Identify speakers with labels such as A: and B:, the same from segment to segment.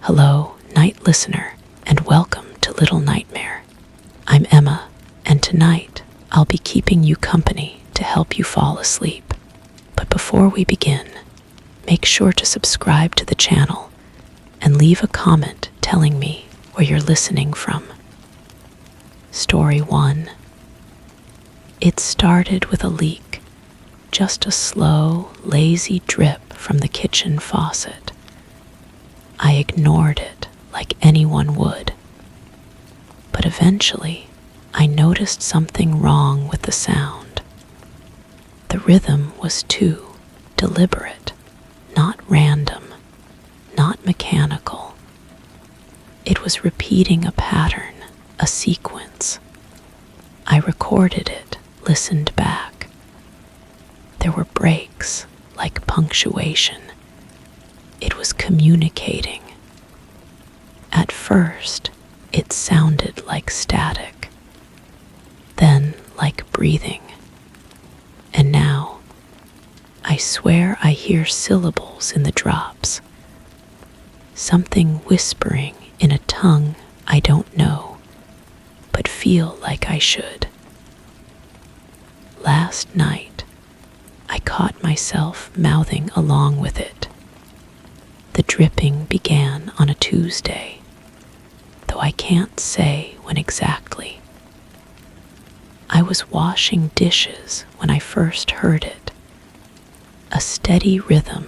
A: Hello, night listener, and welcome to Little Nightmare. I'm Emma, and tonight I'll be keeping you company to help you fall asleep. But before we begin, make sure to subscribe to the channel and leave a comment telling me where you're listening from. Story 1. It started with a leak, just a slow, lazy drip from the kitchen faucet. I ignored it like anyone would. But eventually, I noticed something wrong with the sound. The rhythm was too deliberate, not random, not mechanical. It was repeating a pattern, a sequence. I recorded it, listened back. There were breaks, like punctuation. It was communicating. At first, it sounded like static, then like breathing. And now, I swear I hear syllables in the drops, something whispering in a tongue I don't know, but feel like I should. Last night, I caught myself mouthing along with it. The dripping began on a Tuesday, though I can't say when exactly. I was washing dishes when I first heard it, a steady rhythm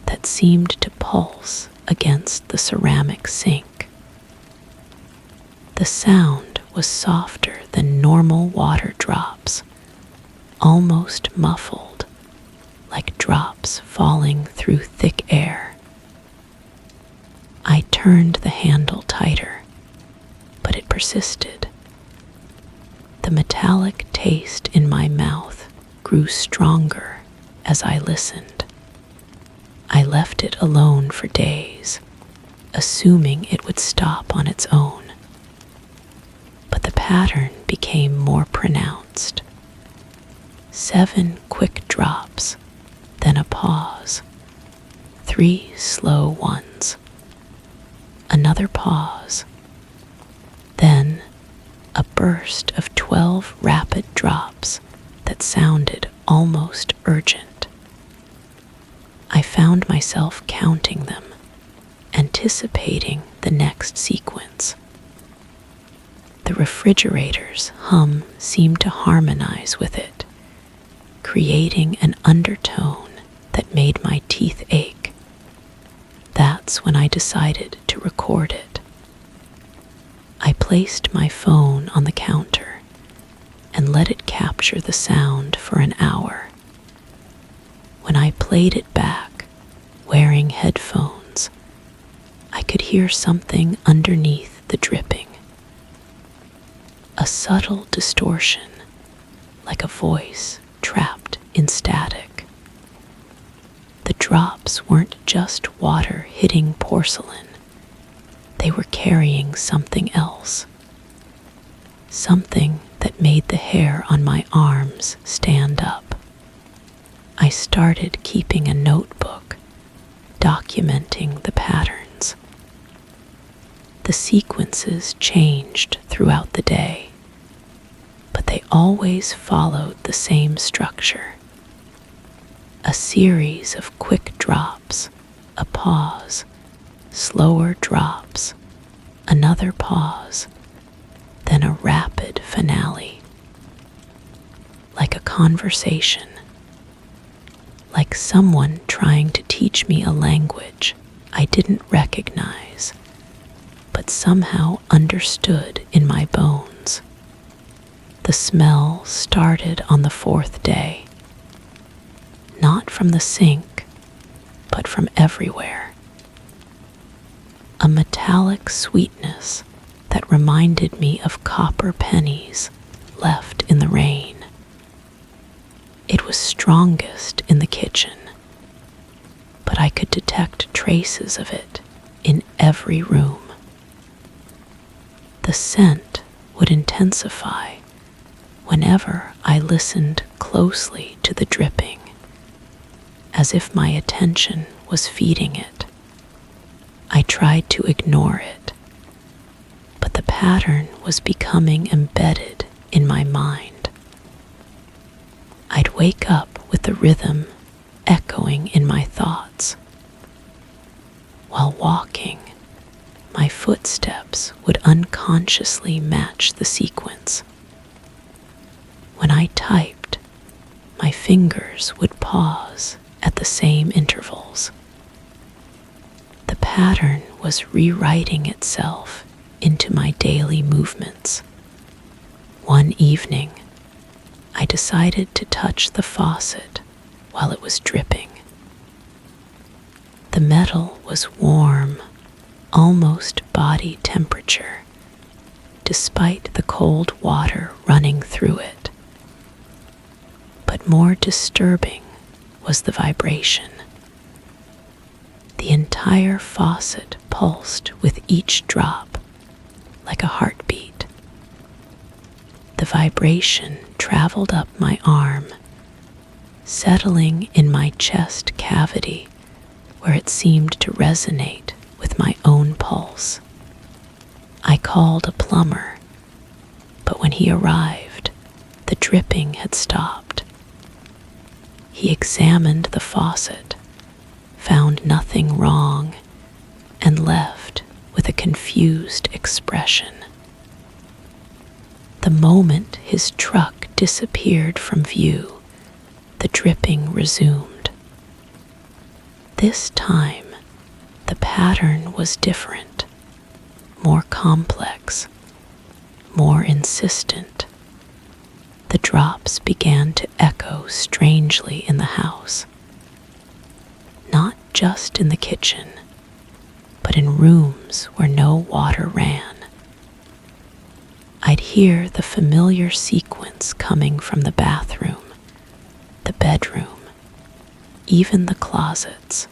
A: that seemed to pulse against the ceramic sink. The sound was softer than normal water drops, almost muffled, like drops falling through thick air. I turned the handle tighter, but it persisted. The metallic taste in my mouth grew stronger as I listened. I left it alone for days, assuming it would stop on its own. But the pattern became more pronounced. 7 quick drops, then a pause. 3 slow ones. Another pause. Then a burst of 12 rapid drops that sounded almost urgent. I found myself counting them, anticipating the next sequence. The refrigerator's hum seemed to harmonize with it, creating an undertone that made my teeth ache. That's when I decided to record it. I placed my phone on the counter and let it capture the sound for an hour. When I played it back, wearing headphones, I could hear something underneath the dripping. A subtle distortion, like a voice trapped in static. The drops weren't just water hitting porcelain. They were carrying something else. Something that made the hair on my arms stand up. I started keeping a notebook, documenting the patterns. The sequences changed throughout the day, but they always followed the same structure. A series of quick drops, a pause, slower drops, another pause, then a rapid finale. Like a conversation, like someone trying to teach me a language I didn't recognize, but somehow understood in my bones. The smell started on the 4th day, not from the sink, but from everywhere. A metallic sweetness that reminded me of copper pennies left in the rain. It was strongest in the kitchen, but I could detect traces of it in every room. The scent would intensify whenever I listened closely to the dripping, as if my attention was feeding it. I tried to ignore it, but the pattern was becoming embedded in my mind. I'd wake up with the rhythm echoing in my thoughts. While walking, my footsteps would unconsciously match the sequence. When I typed, my fingers would pause at the same intervals. The pattern was rewriting itself into my daily movements. One evening, I decided to touch the faucet while it was dripping. The metal was warm, almost body temperature, despite the cold water running through it. But more disturbing was the vibration. The entire faucet pulsed with each drop, like a heartbeat. The vibration traveled up my arm, settling in my chest cavity where it seemed to resonate with my own pulse. I called a plumber, but when he arrived, the dripping had stopped. He examined the faucet, found nothing wrong, and left with a confused expression. The moment his truck disappeared from view, the dripping resumed. This time, the pattern was different, more complex, more insistent. The drops began to echo strangely in the house, not just in the kitchen, but in rooms where no water ran. I'd hear the familiar sequence coming from the bathroom, the bedroom, even the closets.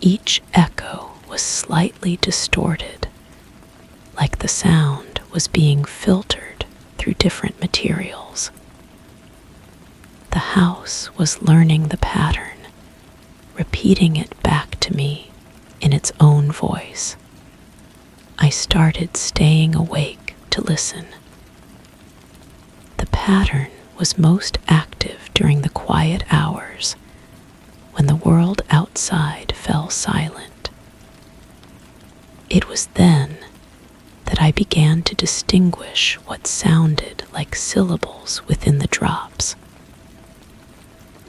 A: Each echo was slightly distorted, like the sound was being filtered through different materials. The house was learning the pattern, repeating it back to me in its own voice. I started staying awake to listen. The pattern was most active during the quiet hours, when the world outside fell silent. It was then that I began to distinguish what sounded like syllables within the drops.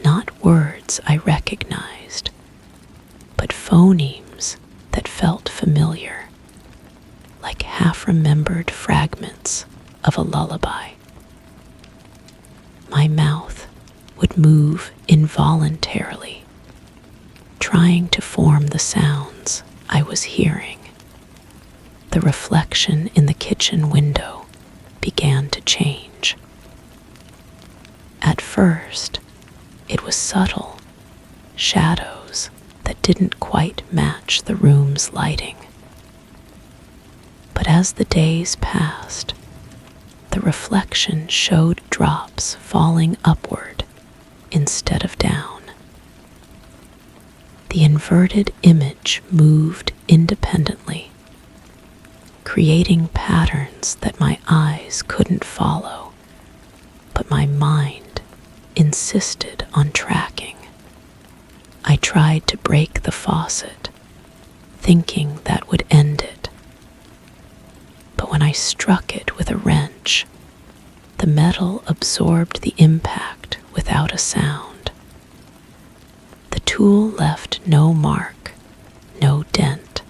A: Not words I recognized, but phonemes that felt familiar, like half-remembered fragments of a lullaby. My mouth would move involuntarily, trying to form the sounds I was hearing. The reflection in the kitchen window began to change. At first, it was subtle, shadows that didn't quite match the room's lighting. But as the days passed, the reflection showed drops falling upward instead of down. The inverted image moved independently, creating patterns that my eyes couldn't follow, but my mind insisted on tracking. I tried to break the faucet, thinking that would end it. But when I struck it with a wrench, the metal absorbed the impact without a sound. The tool left no mark, no dent.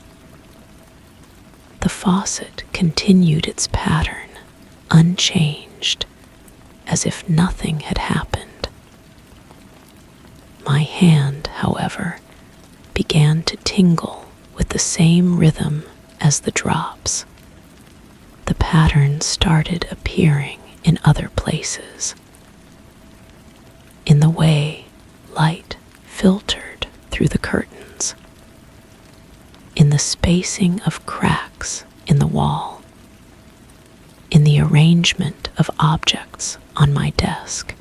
A: The faucet continued its pattern, unchanged, as if nothing had happened. My hand, however, began to tingle with the same rhythm as the drops. The pattern started appearing in other places. In the way light filtered through the curtains, in the spacing of cracks in the wall, in the arrangement of objects on my desk.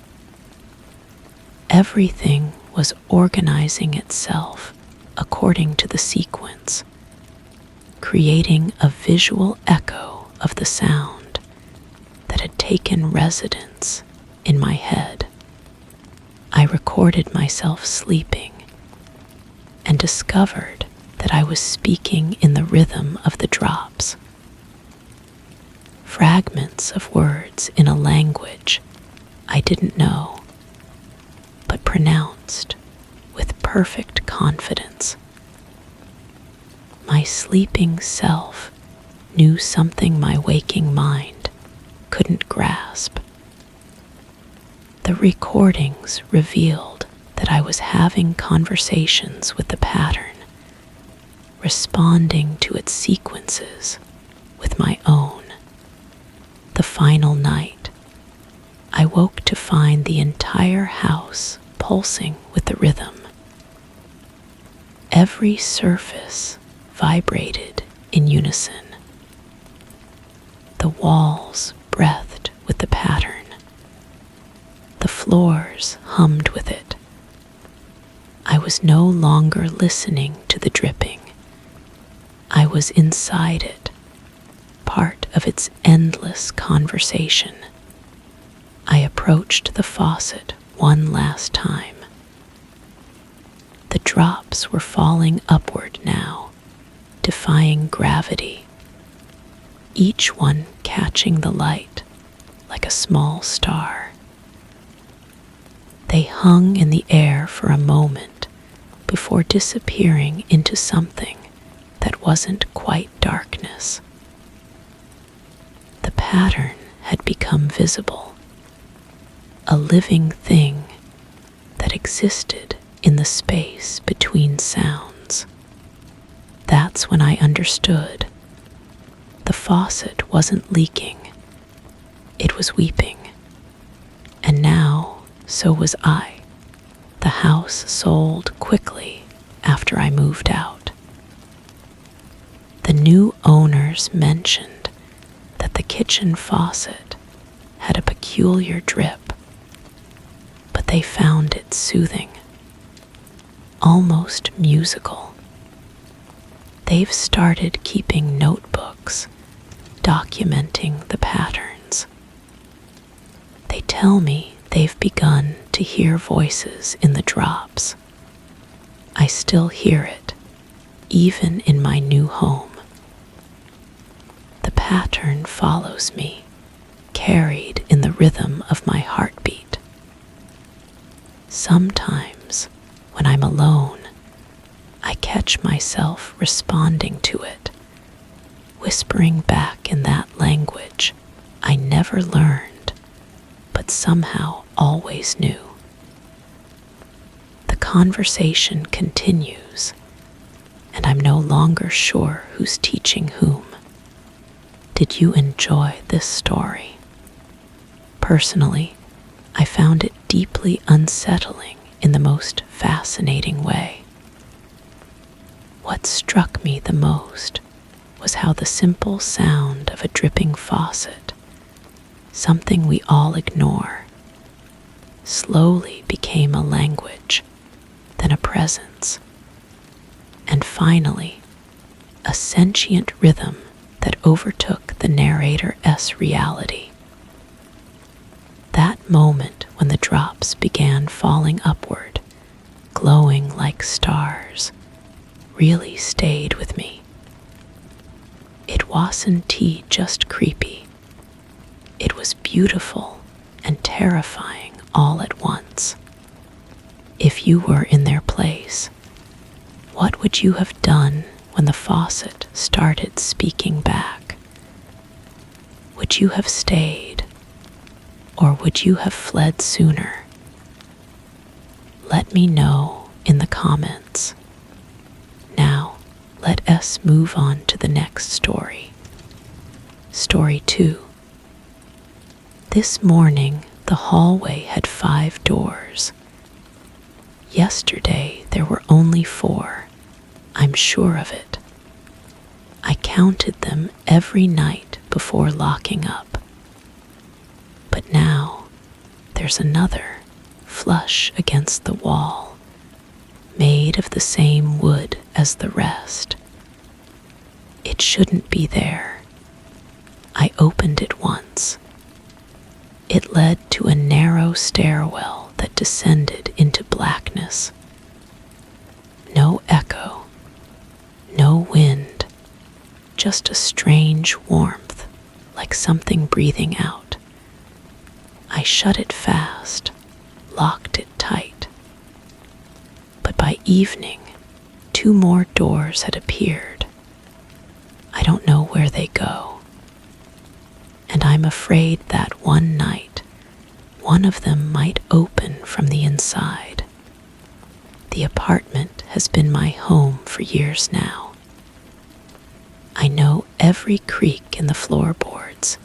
A: Everything was organizing itself according to the sequence, creating a visual echo of the sound that had taken residence in my head. I recorded myself sleeping and discovered that I was speaking in the rhythm of the drops. Fragments of words in a language I didn't know, but pronounced with perfect confidence. My sleeping self knew something my waking mind couldn't grasp. The recordings revealed that I was having conversations with the pattern, responding to its sequences with my own. The final night, I woke to find the entire house pulsing with the rhythm. Every surface vibrated in unison. The walls breathed with the pattern. The floors hummed with it. I was no longer listening to the dripping. I was inside it, part of its endless conversation. I approached the faucet one last time. The drops were falling upward now, defying gravity, each one catching the light like a small star. They hung in the air for a moment before disappearing into something that wasn't quite darkness. The pattern had become visible, a living thing that existed in the space between sounds. That's when I understood. The faucet wasn't leaking, it was weeping. And now, so was I. The house sold quickly after I moved out. The new owners mentioned that the kitchen faucet had a peculiar drip, but they found it soothing, almost musical. They've started keeping notebooks, documenting the patterns. They tell me they've begun to hear voices in the drops. I still hear it, even in my new home. The pattern follows me, carried in the rhythm of my heartbeat. Sometimes, when I'm alone, I catch myself responding to it, whispering back in that language I never learned, but somehow always knew. The conversation continues, and I'm no longer sure who's teaching whom. Did you enjoy this story? Personally, I found it deeply unsettling in the most fascinating way. What struck me the most was how the simple sound of a dripping faucet, something we all ignore, slowly became a language, then a presence, and finally, a sentient rhythm that overtook the narrator's reality. That moment when the drops began falling upward, glowing like stars, really stayed with me. It wasn't just creepy. It was beautiful and terrifying all at once. If you were in their place, what would you have done when the faucet started speaking back? Would you have stayed, or would you have fled sooner? Let me know in the comments. Now, let us move on to the next story. Story 2. This morning, the hallway had 5 doors. Yesterday, there were only 4. I'm sure of it. I counted them every night before locking up. But now, there's another, flush against the wall, made of the same wood as the rest. It shouldn't be there. I opened it once. It led to a narrow stairwell that descended into blackness. No echo, no wind, just a strange warmth, like something breathing out. I shut it fast, locked it tight. But by evening, 2 more doors had appeared. I don't know where they go. And I'm afraid that one night, one of them might open from the inside. The apartment has been my home for years now. I know every creak in the floorboards,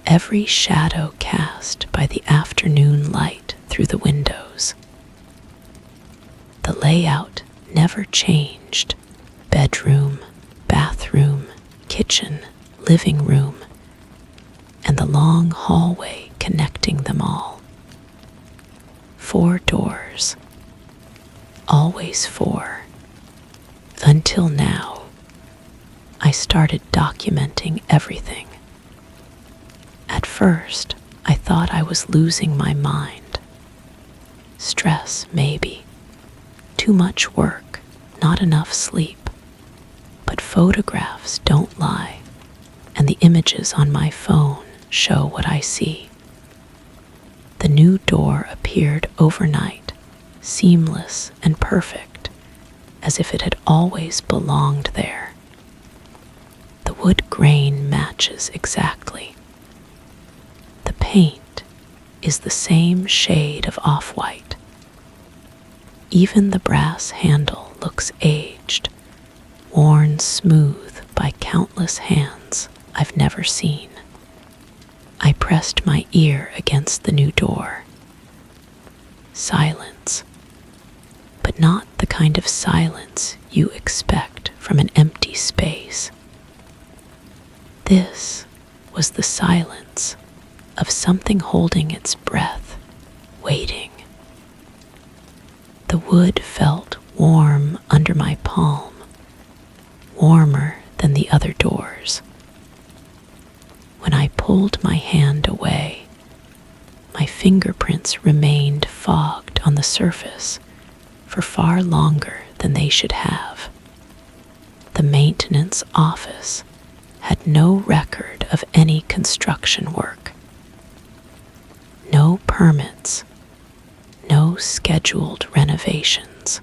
A: every shadow cast by the afternoon light through the windows. The layout never changed. Bedroom, bathroom, kitchen, living room, and the long hallway connecting them all. 4 doors. Always 4. Until now, I started documenting everything. At first, I thought I was losing my mind. Stress, maybe. Too much work, not enough sleep. But photographs don't lie, and the images on my phone show what I see. The new door appeared overnight, seamless and perfect, as if it had always belonged there. The wood grain matches exactly. The paint is the same shade of off-white. Even the brass handle looks aged, worn smooth by countless hands I've never seen. I pressed my ear against the new door. Silence, but not the kind of silence you expect from an empty space. This was the silence of something holding its breath, waiting. The wood felt warm under my palm, warmer than the other doors. When I pulled my hand away, my fingerprints remained fogged on the surface for far longer than they should have. The maintenance office had no record of any construction work. No permits, no scheduled renovations.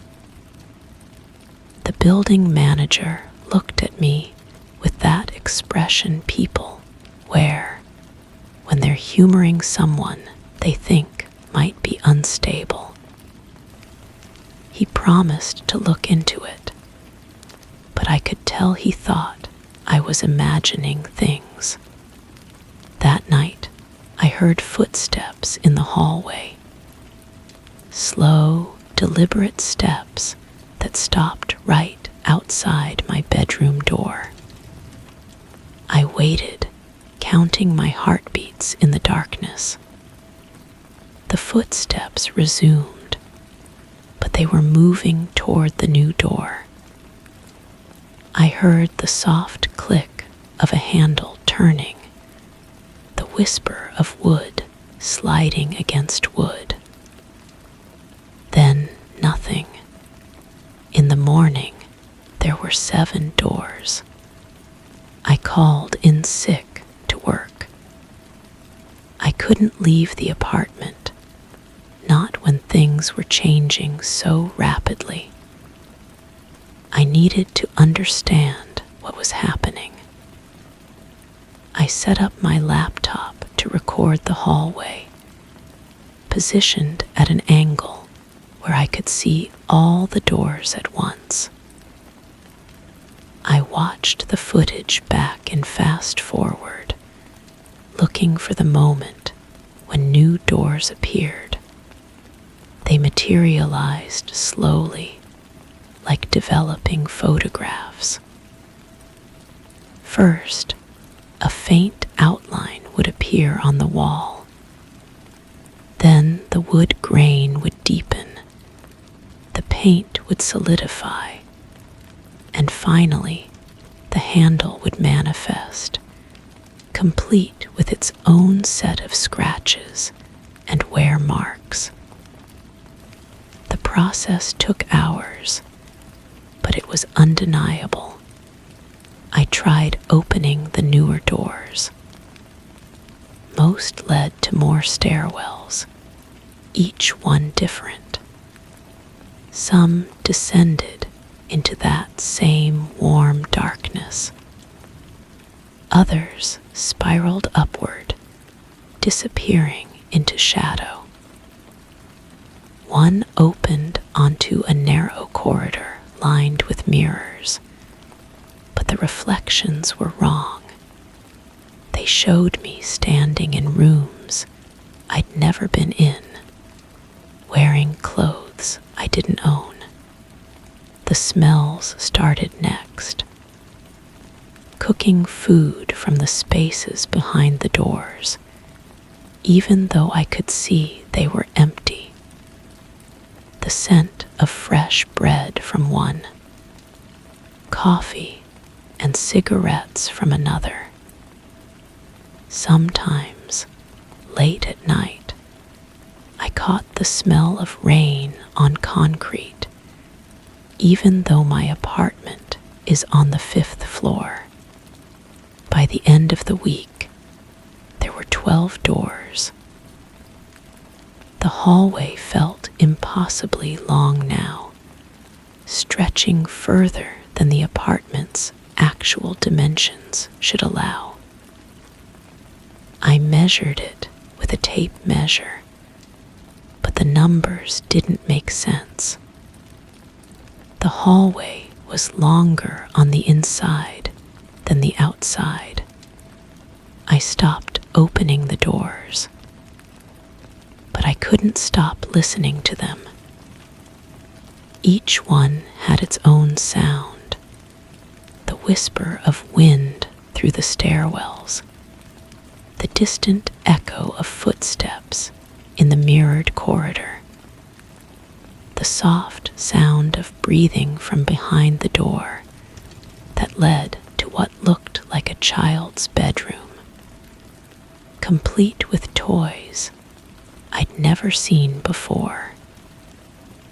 A: The building manager looked at me with that expression people wear when they're humoring someone they think might be unstable. He promised to look into it, but I could tell he thought I was imagining things. That night, I heard footsteps in the hallway. Slow, deliberate steps that stopped right outside my bedroom door. I waited, counting my heartbeats in the darkness. The footsteps resumed, but they were moving toward the new door. I heard the soft click of a handle turning, the whisper of wood sliding against wood. Then nothing. In the morning, there were 7 doors. I called in sick to work. I couldn't leave the apartment, not when things were changing so rapidly. I needed to understand what was happening. I set up my laptop to record the hallway, positioned at an angle where I could see all the doors at once. I watched the footage back and fast forward, looking for the moment when new doors appeared. They materialized slowly, like developing photographs. First, a faint outline would appear on the wall. Then the wood grain would deepen. The paint would solidify, and finally the handle would manifest, complete with its own set of scratches and wear marks. The process took hours, but it was undeniable. I tried opening the newer doors. Most led to more stairwells, each one different. Some descended into that same warm darkness. Others spiraled upward, disappearing into shadow. One opened onto a narrow corridor lined with mirrors, but the reflections were wrong. They showed me standing in rooms I'd never been in, wearing clothes I didn't own. The smells started next. Cooking food from the spaces behind the doors, even though I could see they were empty. The scent of fresh bread from one, coffee and cigarettes from another. Sometimes, late at night, I caught the smell of rain on concrete, even though my apartment is on the 5th floor. By the end of the week, there were 12 doors. The hallway felt impossibly long now, stretching further than the apartment's actual dimensions should allow. I measured it with a tape measure, but the numbers didn't make sense. The hallway was longer on the inside than the outside. I stopped opening the doors, but I couldn't stop listening to them. Each one had its own sound, the whisper of wind through the stairwells, the distant echo of footsteps in the mirrored corridor, the soft sound of breathing from behind the door that led to what looked like a child's bedroom, complete with toys I'd never seen before.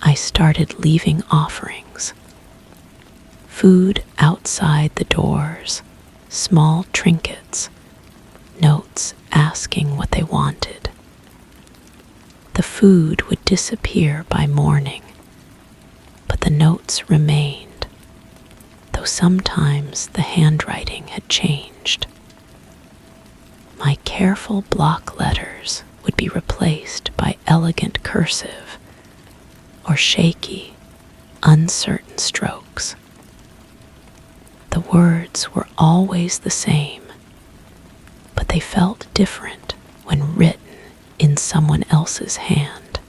A: I started leaving offerings. Food outside the doors, small trinkets, notes asking what they wanted. The food would disappear by morning, but the notes remained, though sometimes the handwriting had changed. My careful block letters would be replaced by elegant cursive or shaky, uncertain strokes. The words were always the same, but they felt different when written in someone else's hand.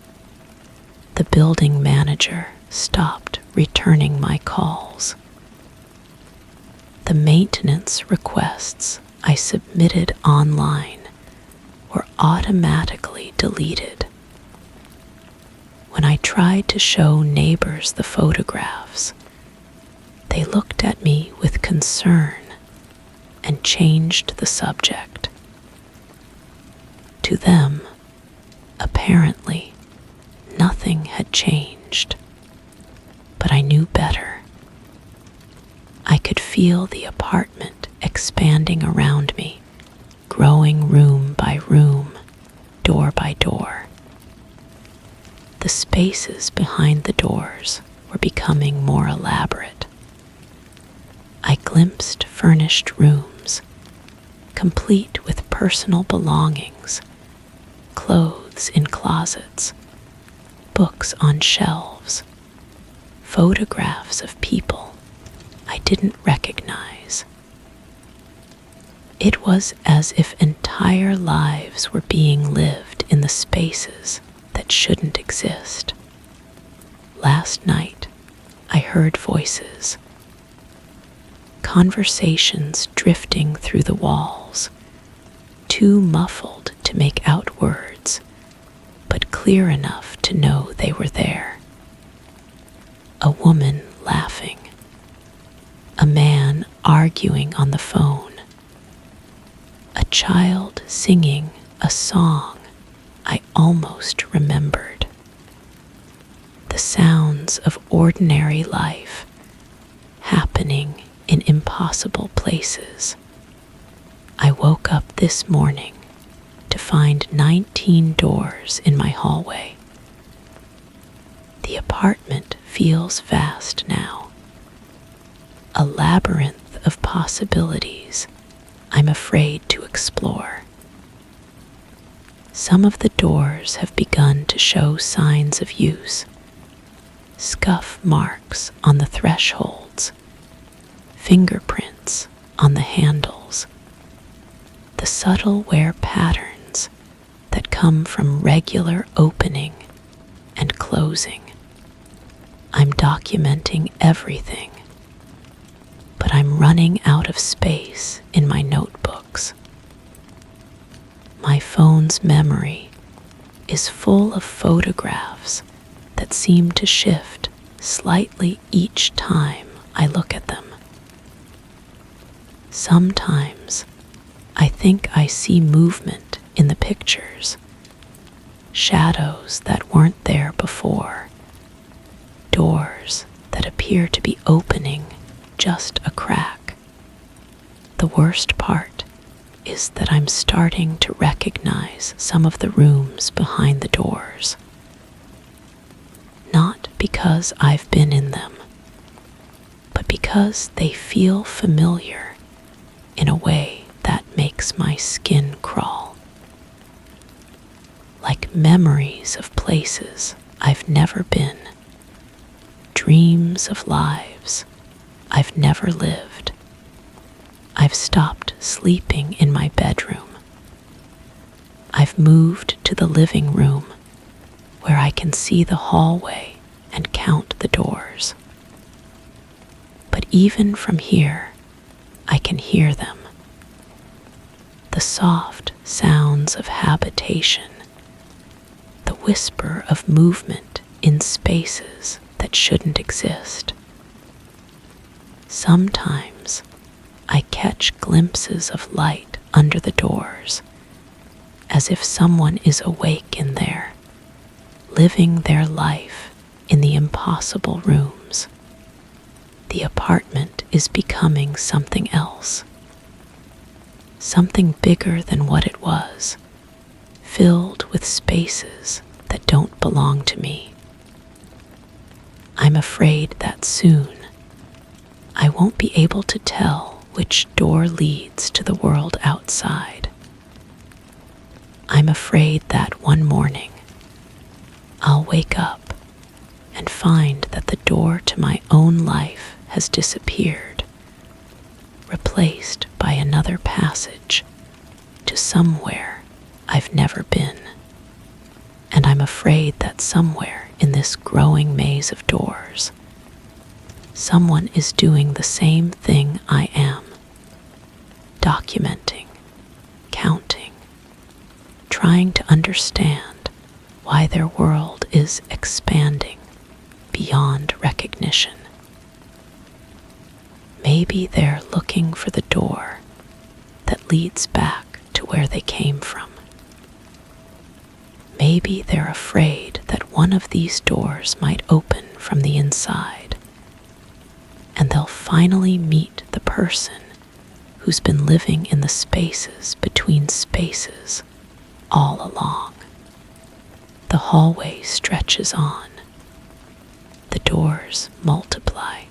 A: The building manager stopped returning my calls. The maintenance requests I submitted online were automatically deleted. When I tried to show neighbors the photographs, they looked at me with concern and changed the subject. To them, apparently, nothing had changed, but I knew better. I could feel the apartment expanding around me, growing room by room, door by door. The spaces behind the doors were becoming more elaborate. I glimpsed furnished rooms, complete with personal belongings, clothes in closets, books on shelves, photographs of people I didn't recognize. It was as if entire lives were being lived in the spaces that shouldn't exist. Last night, I heard voices, conversations drifting through the walls, too muffled to make out words, but clear enough to know they were there. a woman laughing, a man arguing on the phone, a child singing a song I almost remembered. The sounds of ordinary life happening in impossible places. I woke up this morning to find 19 doors in my hallway. The apartment feels vast now, a labyrinth of possibilities I'm afraid to explore. Some of the doors have begun to show signs of use, scuff marks on the thresholds, fingerprints on the handles, the subtle wear patterns that come from regular opening and closing. I'm documenting everything, but I'm running out of space in my notebooks. My phone's memory is full of photographs that seem to shift slightly each time I look at them. Sometimes I think I see movement in the pictures, shadows that weren't there before, doors that appear to be opening just a crack. The worst part is that I'm starting to recognize some of the rooms behind the doors. Not because I've been in them, but because they feel familiar in a way that makes my skin crawl. Like memories of places I've never been, dreams of lives I've never lived. I've stopped sleeping in my bedroom. I've moved to the living room where I can see the hallway and count the doors. But even from here, I can hear them. The soft sounds of habitation, the whisper of movement in spaces that shouldn't exist. Sometimes I catch glimpses of light under the doors, as if someone is awake in there, living their life in the impossible rooms. The apartment is becoming something else, something bigger than what it was, filled with spaces that don't belong to me. I'm afraid that soon I won't be able to tell which door leads to the world outside. I'm afraid that one morning I'll wake up and find that the door to my own life has disappeared, replaced by another passage to somewhere I've never been. And I'm afraid that somewhere in this growing maze of doors, someone is doing the same thing I am, documenting, counting, trying to understand why their world is expanding beyond recognition. Maybe they're looking for the door that leads back to where they came from. Maybe they're afraid that one of these doors might open from the inside, and they'll finally meet the person who's been living in the spaces between spaces all along. The hallway stretches on. The doors multiply.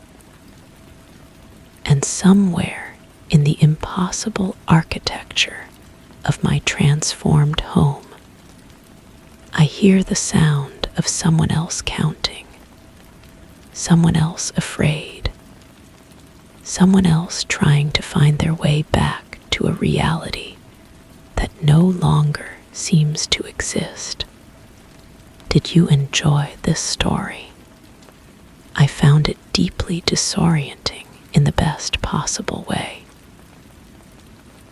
A: And somewhere in the impossible architecture of my transformed home, I hear the sound of someone else counting, someone else afraid, someone else trying to find their way back to a reality that no longer seems to exist. Did you enjoy this story? I found it deeply disorienting in the best possible way.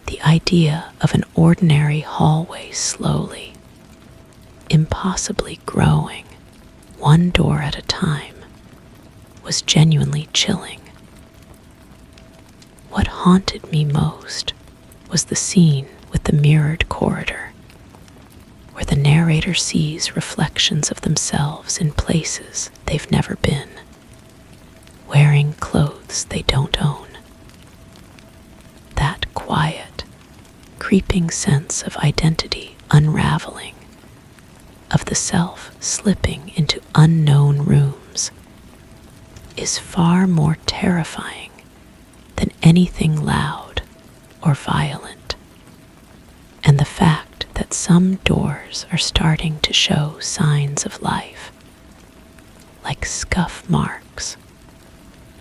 A: The idea of an ordinary hallway slowly, impossibly growing, one door at a time, was genuinely chilling. What haunted me most was the scene with the mirrored corridor, where the narrator sees reflections of themselves in places they've never been, wearing clothes they don't own. That quiet, creeping sense of identity unraveling, of the self slipping into unknown rooms, is far more terrifying than anything loud or violent. And the fact that some doors are starting to show signs of life, like scuff marks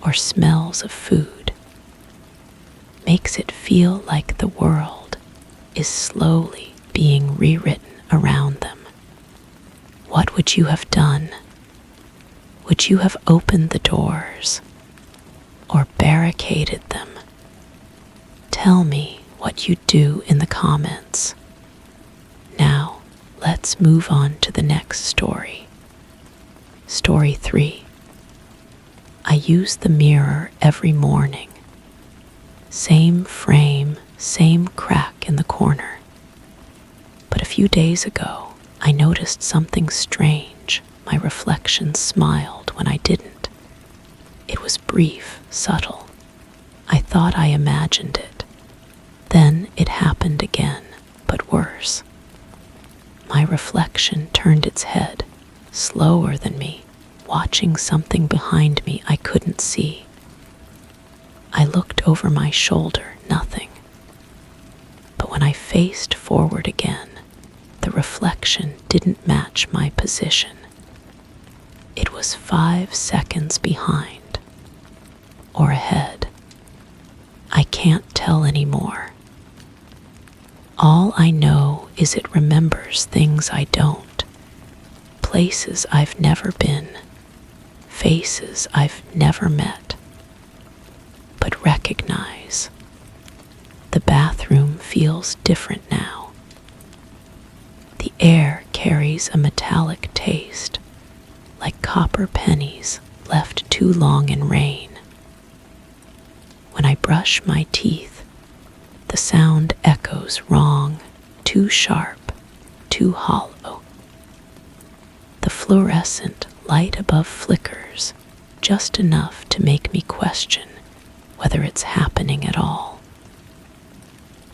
A: or smells of food, makes it feel like the world is slowly being rewritten around them. What would you have done? Would you have opened the doors or barricaded them? Tell me what you'd do in the comments. Now, let's move on to the next story. Story 3. I use the mirror every morning. Same frame, same crack in the corner. But a few days ago, I noticed something strange. My reflection smiled when I didn't. It was brief, subtle. I thought I imagined it. Then it happened again, but worse. My reflection turned its head, slower than me, watching something behind me I couldn't see. I looked over my shoulder, nothing. But when I faced forward again, the reflection didn't match my position. It was 5 seconds behind, or ahead. I can't tell anymore. All I know is it remembers things I don't, places I've never been, faces I've never met. But recognize, the bathroom feels different now. The air carries a metallic taste, like copper pennies left too long in rain. When I brush my teeth, the sound echoes wrong, too sharp, too hollow. The fluorescent light above flickers just enough to make me question whether it's happening at all.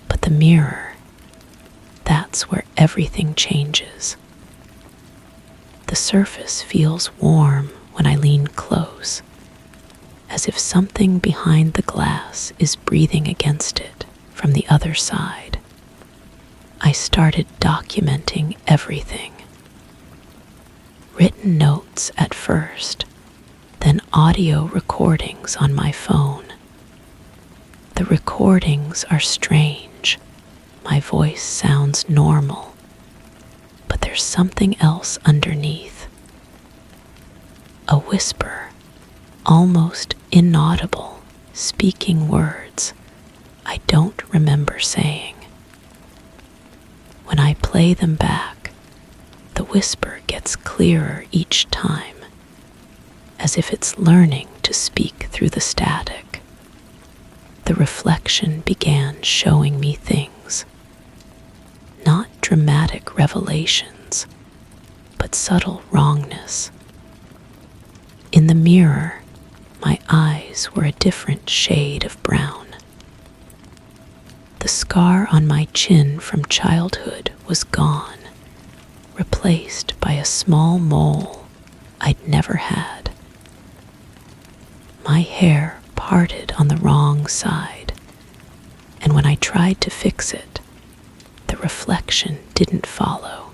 A: But the mirror, that's where everything changes. The surface feels warm when I lean close, as if something behind the glass is breathing against it from the other side. I started documenting everything. Written notes at first, then audio recordings on my phone. The recordings are strange. My voice sounds normal, but there's something else underneath. A whisper, almost inaudible, speaking words I don't remember saying. When I play them back, the whisper gets clearer each time, as if it's learning to speak through the static. The reflection began showing me things. Not dramatic revelations, but subtle wrongness. In the mirror, my eyes were a different shade of brown. The scar on my chin from childhood was gone, replaced by a small mole I'd never had. My hair parted on the wrong side, and when I tried to fix it, the reflection didn't follow.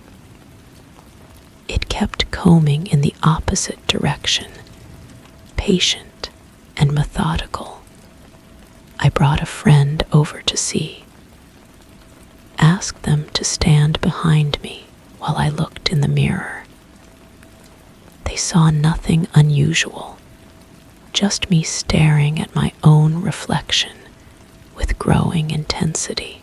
A: It kept combing in the opposite direction, patient and methodical. I brought a friend over to see. Asked them to stand behind me while I looked in the mirror. They saw nothing unusual, just me staring at my own reflection with growing intensity.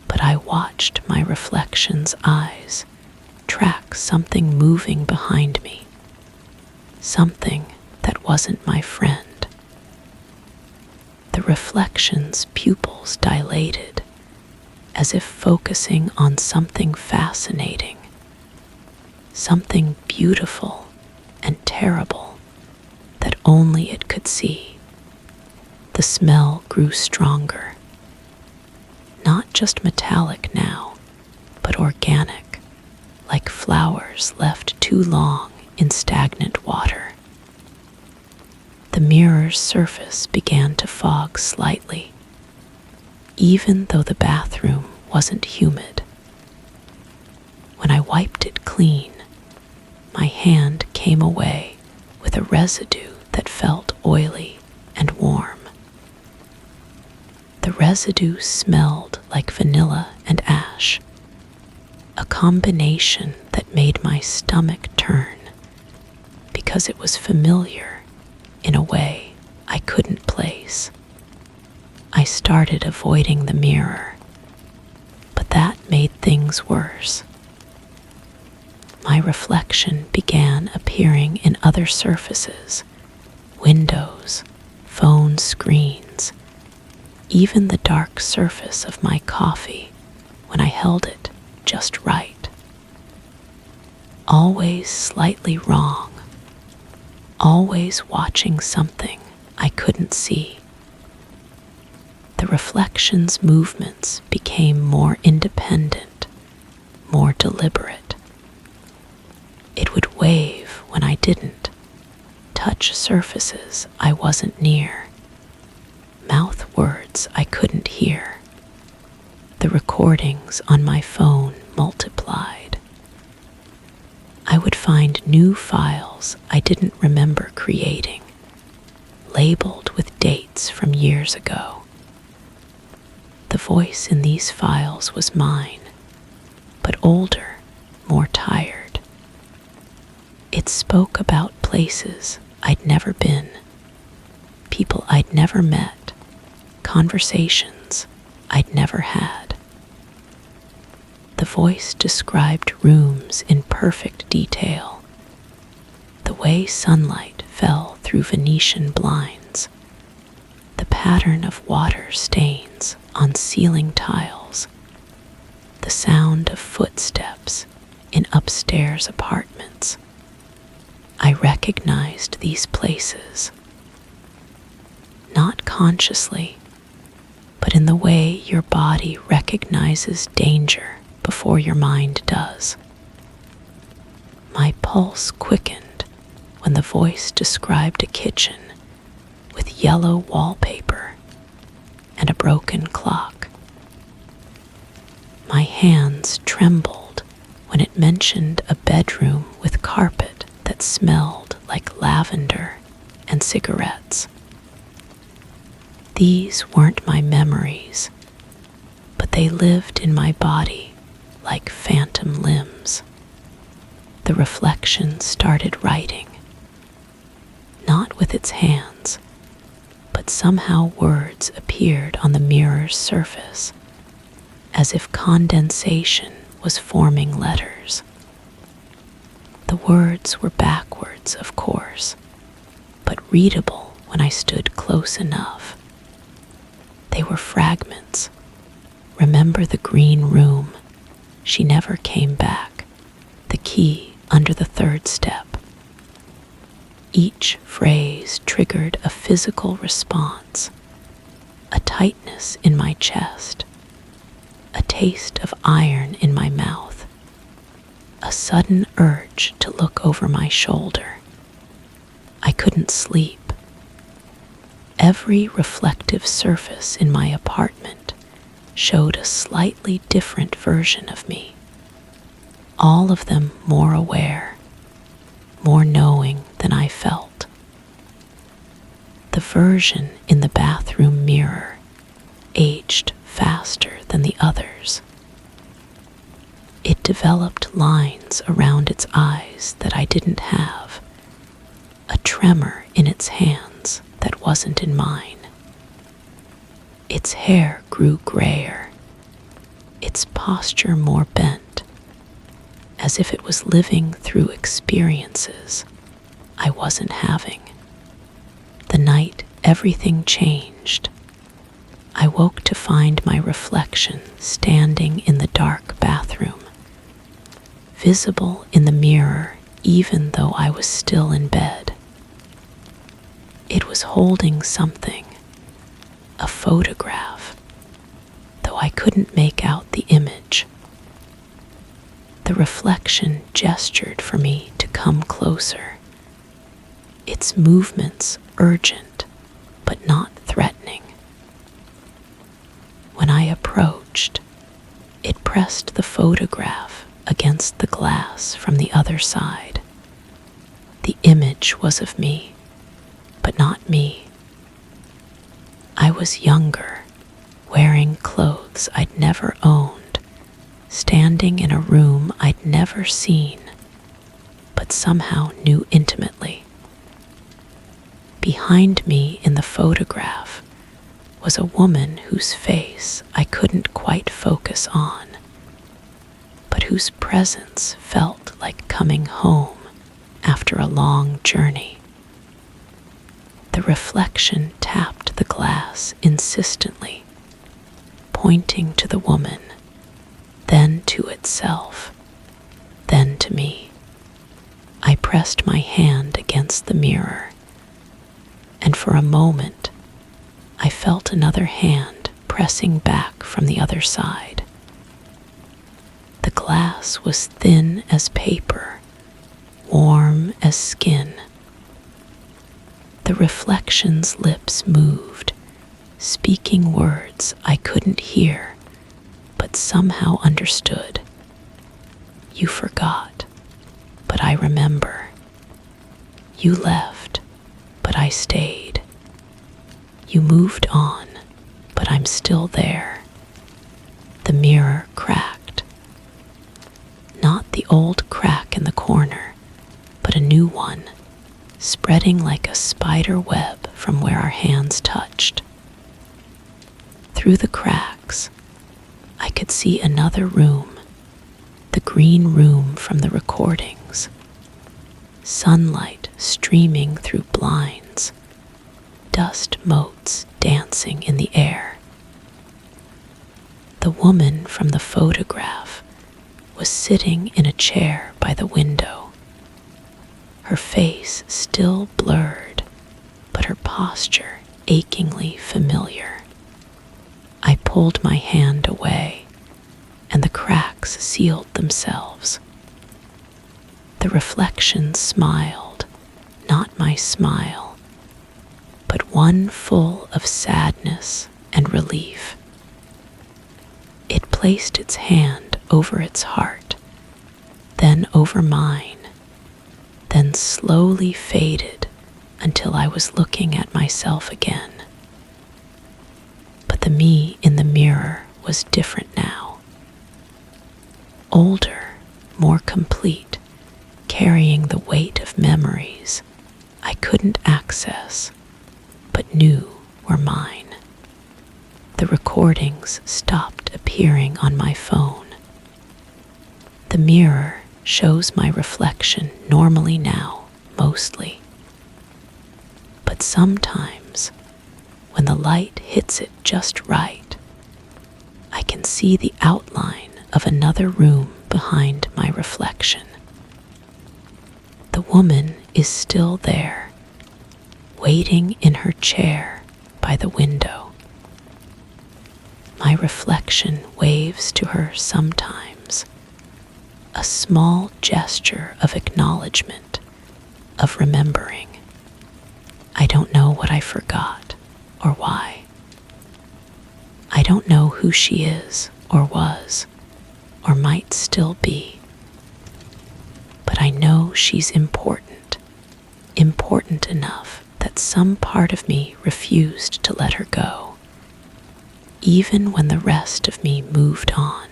A: But I watched my reflection's eyes track something moving behind me, something that wasn't my friend. The reflection's pupils dilated, as if focusing on something fascinating, something beautiful and terrible that only it could see. The smell grew stronger, not just metallic now, but organic, like flowers left too long in stagnant water. The mirror's surface began to fog slightly, even though the bathroom wasn't humid. When I wiped it clean, my hand came away with a residue that felt oily and warm. The residue smelled like vanilla and ash, a combination that made my stomach turn because it was familiar in a way I couldn't place. I started avoiding the mirror, but that made things worse. My reflection began appearing in other surfaces, windows, phone screens, even the dark surface of my coffee when I held it just right. Always slightly wrong, always watching something I couldn't see. The reflection's movements became more independent, more deliberate. It would wave when I didn't, touch surfaces I wasn't near, mouth words I couldn't hear. The recordings on my phone multiplied. I would find new files I didn't remember creating, labeled with dates from years ago. The voice in these files was mine, but older, more tired. It spoke about places I'd never been, people I'd never met, conversations I'd never had. The voice described rooms in perfect detail, the way sunlight fell through Venetian blinds, the pattern of water stains on ceiling tiles, the sound of footsteps in upstairs apartments. I recognized these places, not consciously, but in the way your body recognizes danger before your mind does. My pulse quickened when the voice described a kitchen with yellow wallpaper and a broken clock. My hands trembled when it mentioned a bedroom with carpet that smelled like lavender and cigarettes. These weren't my memories, but they lived in my body like phantom limbs. The reflection started writing, not with its hands, but somehow words appeared on the mirror's surface, as if condensation was forming letters. The words were backwards, of course, but readable when I stood close enough. They were fragments. Remember the green room? She never came back. The key under the third step. Each phrase triggered a physical response, a tightness in my chest, a taste of iron in my mouth, a sudden urge to look over my shoulder. I couldn't sleep. Every reflective surface in my apartment showed a slightly different version of me, all of them more aware, more knowing than I felt. The version in the bathroom mirror aged faster than the others. It developed lines around its eyes that I didn't have, a tremor in its hands that wasn't in mine. Its hair grew grayer, its posture more bent, as if it was living through experiences I wasn't having. everything changed. I woke to find my reflection standing in the dark bathroom, visible in the mirror even though I was still in bed. It was holding something, a photograph, though I couldn't make out the image. The reflection gestured for me to come closer, its movements urgent but not threatening. When I approached, it pressed the photograph against the glass from the other side. The image was of me, but not me. I was younger, wearing clothes I'd never owned, standing in a room I'd never seen, but somehow knew intimately. Behind me in the photograph was a woman whose face I couldn't quite focus on, but whose presence felt like coming home after a long journey. The reflection tapped the glass insistently, pointing to the woman, then to itself, then to me. I pressed my hand against the mirror, and for a moment I felt another hand pressing back from the other side. The glass was thin as paper, warm as skin. The reflection's lips moved, speaking words I couldn't hear, but somehow understood. You forgot, but I remember. You left, but I stayed. You moved on, but I'm still there. The mirror cracked. Not the old crack in the corner, but a new one, spreading like a spider web from where our hands touched. Through the cracks, I could see another room, the green room from the recordings. Sunlight streaming through blinds, dust motes dancing in the air. The woman from the photograph was sitting in a chair by the window, her face still blurred, but her posture achingly familiar. I pulled my hand away, and the cracks sealed themselves. The reflection smiled, not my smile, but one full of sadness and relief. It placed its hand over its heart, then over mine, then slowly faded until I was looking at myself again. But the me in the mirror was different now. Older, more complete, carrying the weight of memories I couldn't access, but knew were mine. The recordings stopped appearing on my phone. The mirror shows my reflection normally now, mostly. But sometimes, when the light hits it just right, I can see the outline of another room behind my reflection. The woman is still there, waiting in her chair by the window. My reflection waves to her sometimes, a small gesture of acknowledgement, of remembering. I don't know what I forgot or why. I don't know who she is or was or might still be. But I know she's important, important enough that some part of me refused to let her go, even when the rest of me moved on.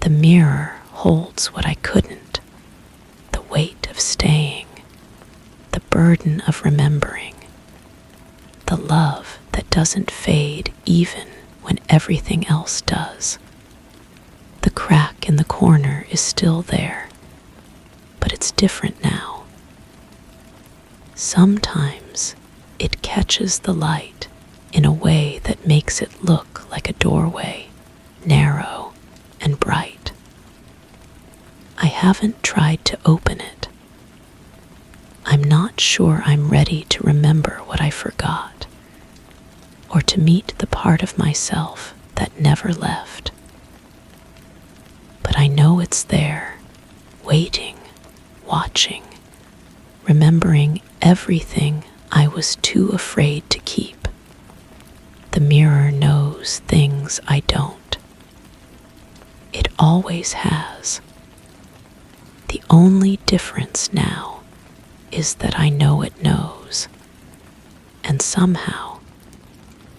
A: The mirror holds what I couldn't, the weight of staying, the burden of remembering, the love that doesn't fade even when everything else does. The crack in the corner is still there, but it's different now. Sometimes catches the light in a way that makes it look like a doorway, narrow and bright. I haven't tried to open it. I'm not sure I'm ready to remember what I forgot, or to meet the part of myself that never left. But I know it's there, waiting, watching, remembering everything I was too afraid to keep. The mirror knows things I don't. It always has. The only difference now is that I know it knows, and somehow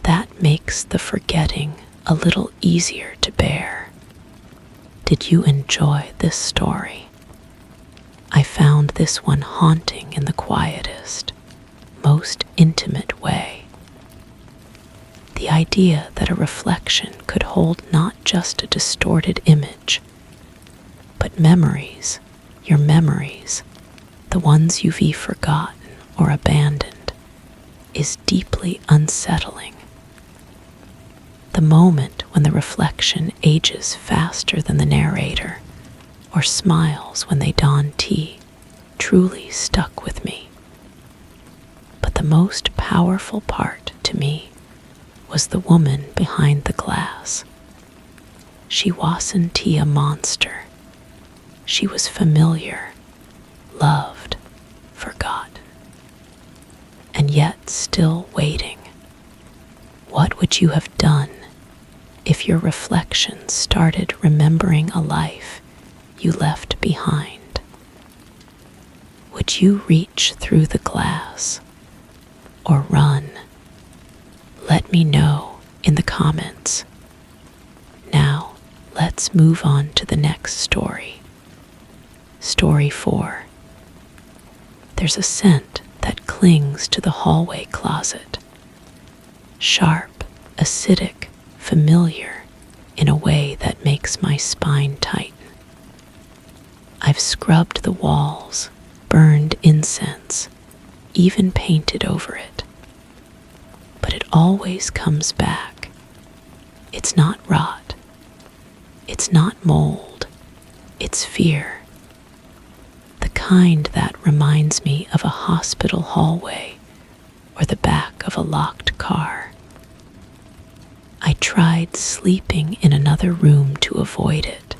A: that makes the forgetting a little easier to bear. Did you enjoy this story? I found this one haunting in the quietest, most intimate way. The idea that a reflection could hold not just a distorted image, but memories, your memories, the ones you've forgotten or abandoned, is deeply unsettling. The moment when the reflection ages faster than the narrator, or smiles when they don tea, truly stuck with me. But the most powerful part to me was the woman behind the glass. She wasn't a monster. She was familiar, loved, forgotten, and yet still waiting. What would you have done if your reflection started remembering a life you left behind? Would you reach through the glass or run? Let me know in the comments. Now, let's move on to the next story. Story 4. There's a scent that clings to the hallway closet. Sharp, acidic, familiar in a way that makes my spine tighten. I've scrubbed the walls, burned incense, even painted over it. But it always comes back. It's not rot. It's not mold. It's fear. The kind that reminds me of a hospital hallway or the back of a locked car. I tried sleeping in another room to avoid it,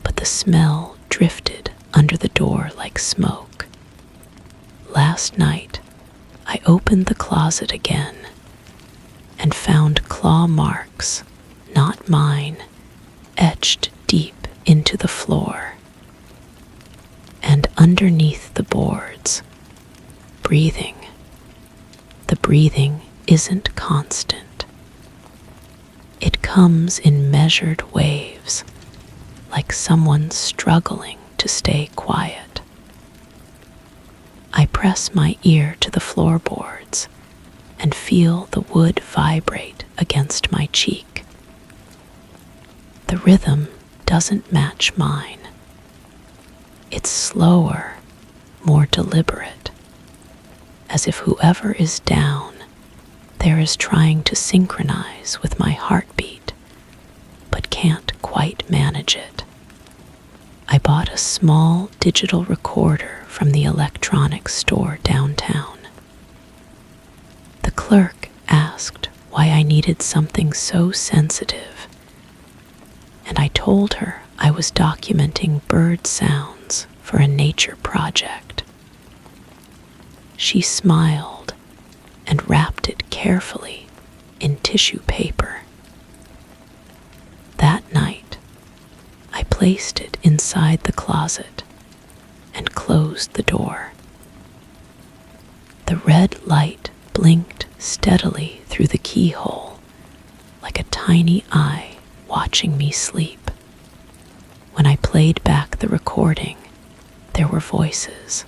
A: but the smell drifted under the door like smoke. Last night, I opened the closet again and found claw marks, not mine, etched deep into the floor. And underneath the boards, breathing. The breathing isn't constant. It comes in measured waves, like someone struggling to stay quiet. I press my ear to the floorboards and feel the wood vibrate against my cheek. The rhythm doesn't match mine. It's slower, more deliberate, as if whoever is down there is trying to synchronize with my heartbeat, but can't quite manage it. I bought a small digital recorder from the electronics store downtown. The clerk asked why I needed something so sensitive, and I told her I was documenting bird sounds for a nature project. She smiled and wrapped it carefully in tissue paper. That night, I placed it inside the closet and closed the door. The red light blinked steadily through the keyhole, like a tiny eye watching me sleep. When I played back the recording, there were voices.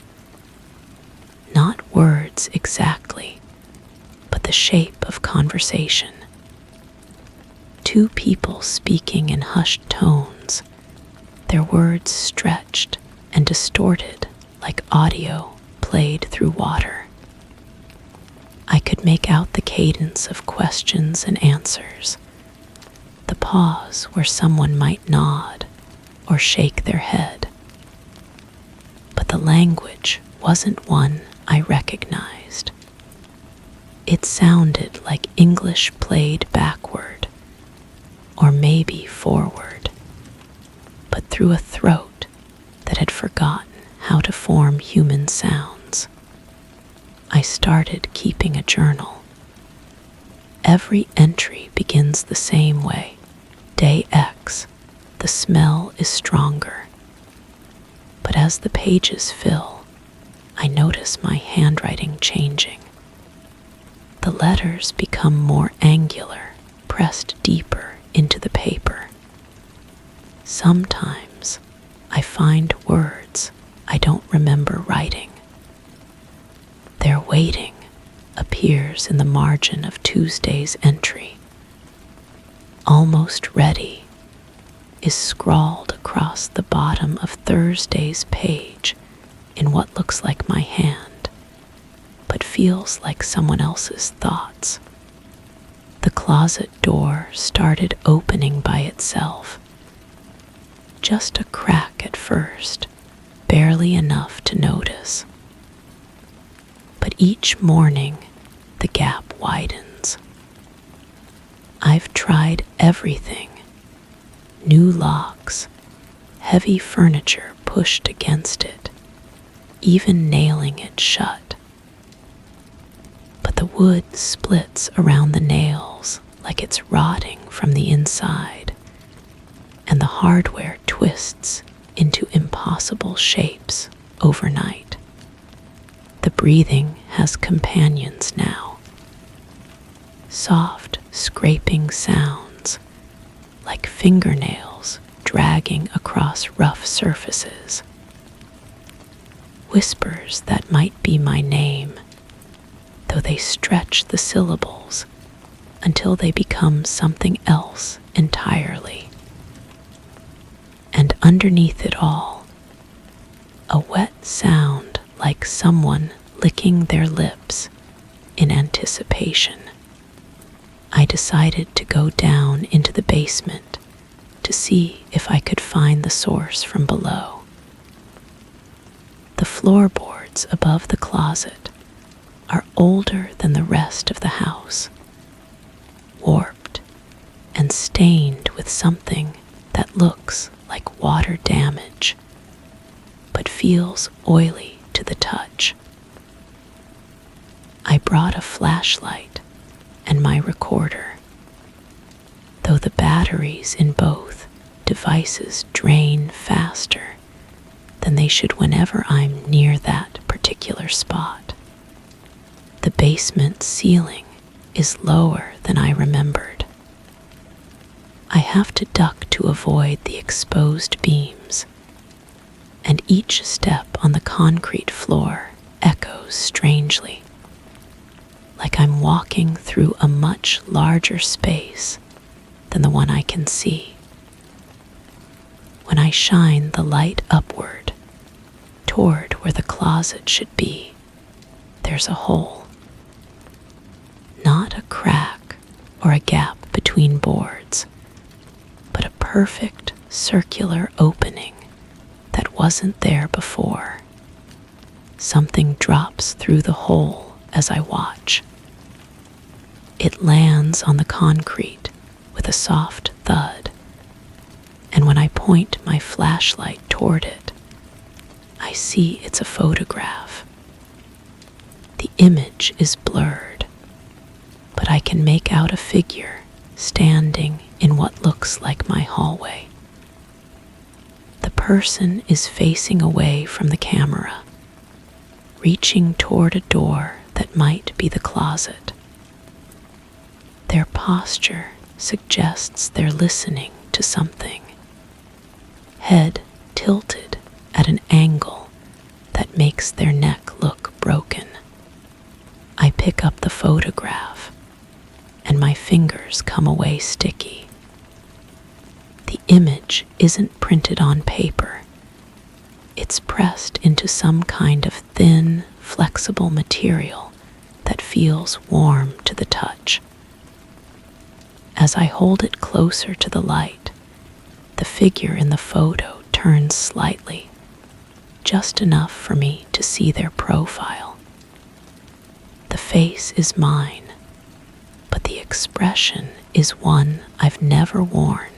A: Not words exactly, but the shape of conversation. Two people speaking in hushed tones, their words stretched and distorted like audio played through water. I could make out the cadence of questions and answers, the pause where someone might nod or shake their head. But the language wasn't one I recognized. It sounded like English played backward, or maybe forward, but through a throat that had forgotten how to form human sounds. I started keeping a journal. Every entry begins the same way. Day X, the smell is stronger. But as the pages fill, I notice my handwriting changing. The letters become more angular, pressed deeper into the paper. Sometimes I find words I don't remember writing. Their waiting appears in the margin of Tuesday's entry. Almost ready is scrawled across the bottom of Thursday's page in what looks like my hand, but feels like someone else's thoughts. The closet door started opening by itself. Just a crack at first, barely enough to notice. But each morning, the gap widens. I've tried everything. New locks, heavy furniture pushed against it, even nailing it shut. But the wood splits around the nails like it's rotting from the inside, and the hardware twists into impossible shapes overnight. The breathing has companions now. Soft, scraping sounds, like fingernails dragging across rough surfaces. Whispers that might be my name, though they stretch the syllables until they become something else entirely. And underneath it all, a wet sound like someone licking their lips in anticipation. I decided to go down into the basement to see if I could find the source from below. The floorboards above the closet are older than the rest of the house, warped and stained with something that looks like water damage, but feels oily to the touch. I brought a flashlight and my recorder, though the batteries in both devices drain faster than they should whenever I'm near that particular spot. The basement ceiling is lower than I remembered. I have to duck to avoid the exposed beams, and each step on the concrete floor echoes strangely, like I'm walking through a much larger space than the one I can see. When I shine the light upward, toward where the closet should be, there's a hole. Not a crack or a gap between boards, but a perfect circular opening that wasn't there before. Something drops through the hole as I watch. It lands on the concrete with a soft thud, and when I point my flashlight toward it, I see it's a photograph. The image is blurred, but I can make out a figure standing in what looks like my hallway. The person is facing away from the camera, reaching toward a door that might be the closet. Their posture suggests they're listening to something, head tilted at an angle that makes their neck look broken. I pick up the photograph, and my fingers come away sticky. The image isn't printed on paper. It's pressed into some kind of thin, flexible material that feels warm to the touch. As I hold it closer to the light, the figure in the photo turns slightly, just enough for me to see their profile. The face is mine, but the expression is one I've never worn.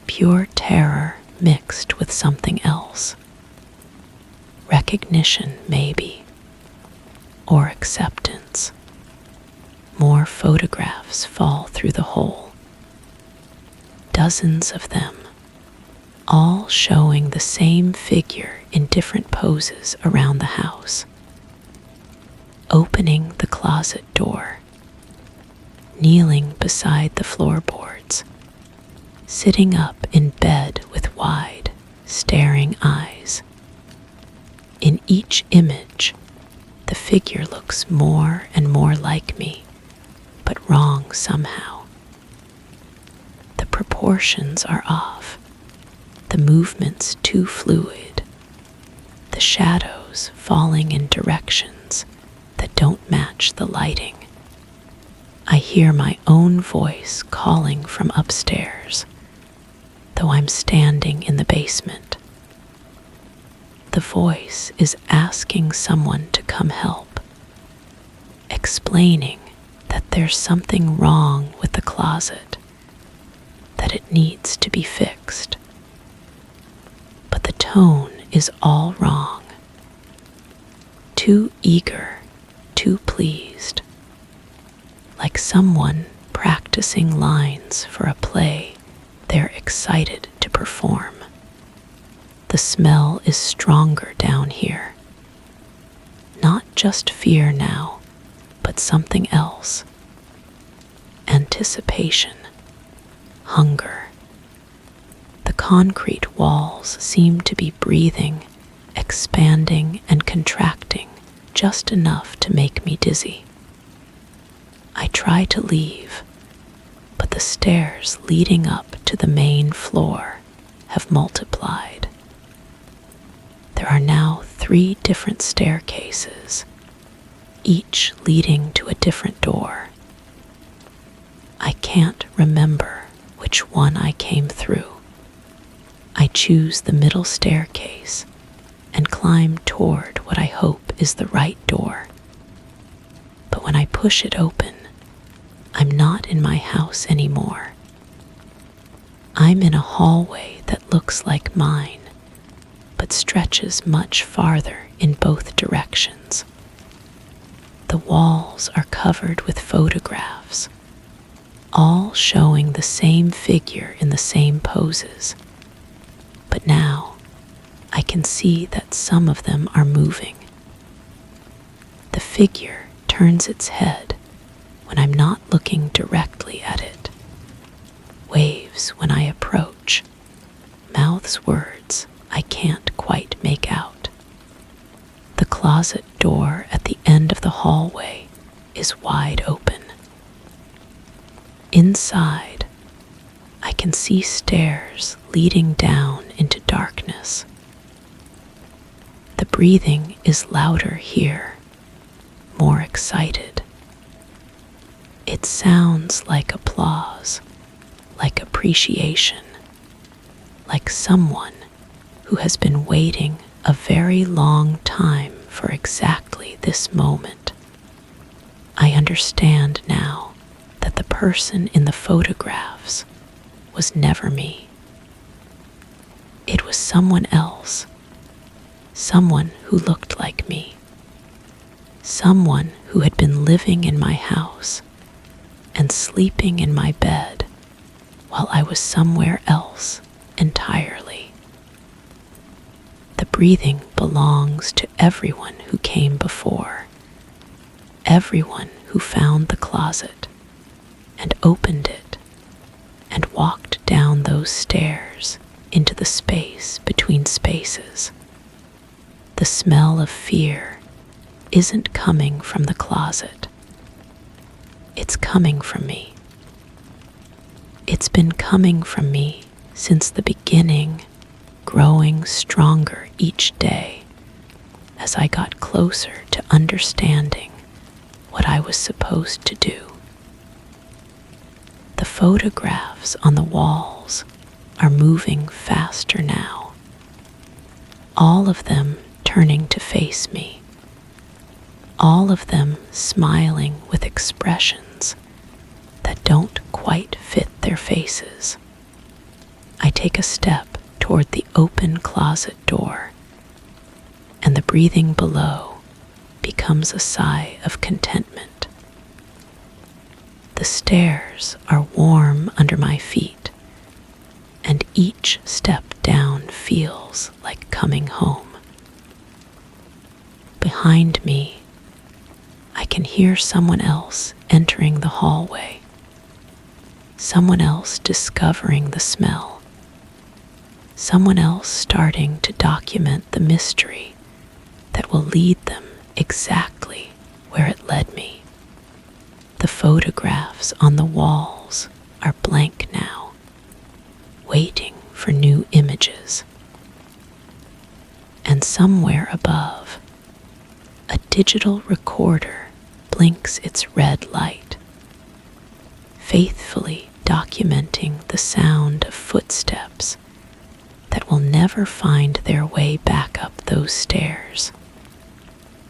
A: Pure terror mixed with something else. Recognition, maybe, or acceptance. More photographs fall through the hole. Dozens of them, all showing the same figure in different poses around the house. Opening the closet door, kneeling beside the floorboards, sitting up in bed with wide, staring eyes. In each image, the figure looks more and more like me, but wrong somehow. The proportions are off, the movements too fluid, the shadows falling in directions that don't match the lighting. I hear my own voice calling from upstairs, though I'm standing in the basement. The voice is asking someone to come help, explaining that there's something wrong with the closet, that it needs to be fixed. But the tone is all wrong. Too eager, too pleased. Like someone practicing lines for a play they're excited to perform. The smell is stronger down here. Not just fear now, but something else. Anticipation, hunger. The concrete walls seem to be breathing, expanding and contracting just enough to make me dizzy. I try to leave, but the stairs leading up to the main floor have multiplied. There are now 3 different staircases, each leading to a different door. I can't remember which one I came through. I choose the middle staircase and climb toward what I hope is the right door. But when I push it open, I'm not in my house anymore. I'm in a hallway that looks like mine, but stretches much farther in both directions. The walls are covered with photographs, all showing the same figure in the same poses. But now, I can see that some of them are moving. The figure turns its head when I'm not looking directly at it, waves when I approach, mouths words I can't quite make out. The closet door at the end of the hallway is wide open. Inside, I can see stairs leading down into darkness. The breathing is louder here, more excited. It sounds like applause, like appreciation, like someone who has been waiting a very long time for exactly this moment. I understand now that the person in the photographs was never me. It was someone else, someone who looked like me, someone who had been living in my house and sleeping in my bed while I was somewhere else entirely. The breathing belongs to everyone who came before, everyone who found the closet and opened it and walked down those stairs into the space between spaces. The smell of fear isn't coming from the closet. It's coming from me. It's been coming from me since the beginning, growing stronger each day as I got closer to understanding what I was supposed to do. The photographs on the walls are moving faster now, all of them turning to face me, all of them smiling with expressions that don't quite fit their faces. I take a step toward the open closet door, and the breathing below becomes a sigh of contentment. The stairs are warm under my feet, and each step down feels like coming home. Behind me, I can hear someone else entering the hallway, someone else discovering the smell, someone else starting to document the mystery that will lead them exactly where it led me. The photographs on the walls are blank now, waiting for new images. And somewhere above, a digital recorder blinks its red light, faithfully documenting the sound of footsteps that will never find their way back up those stairs.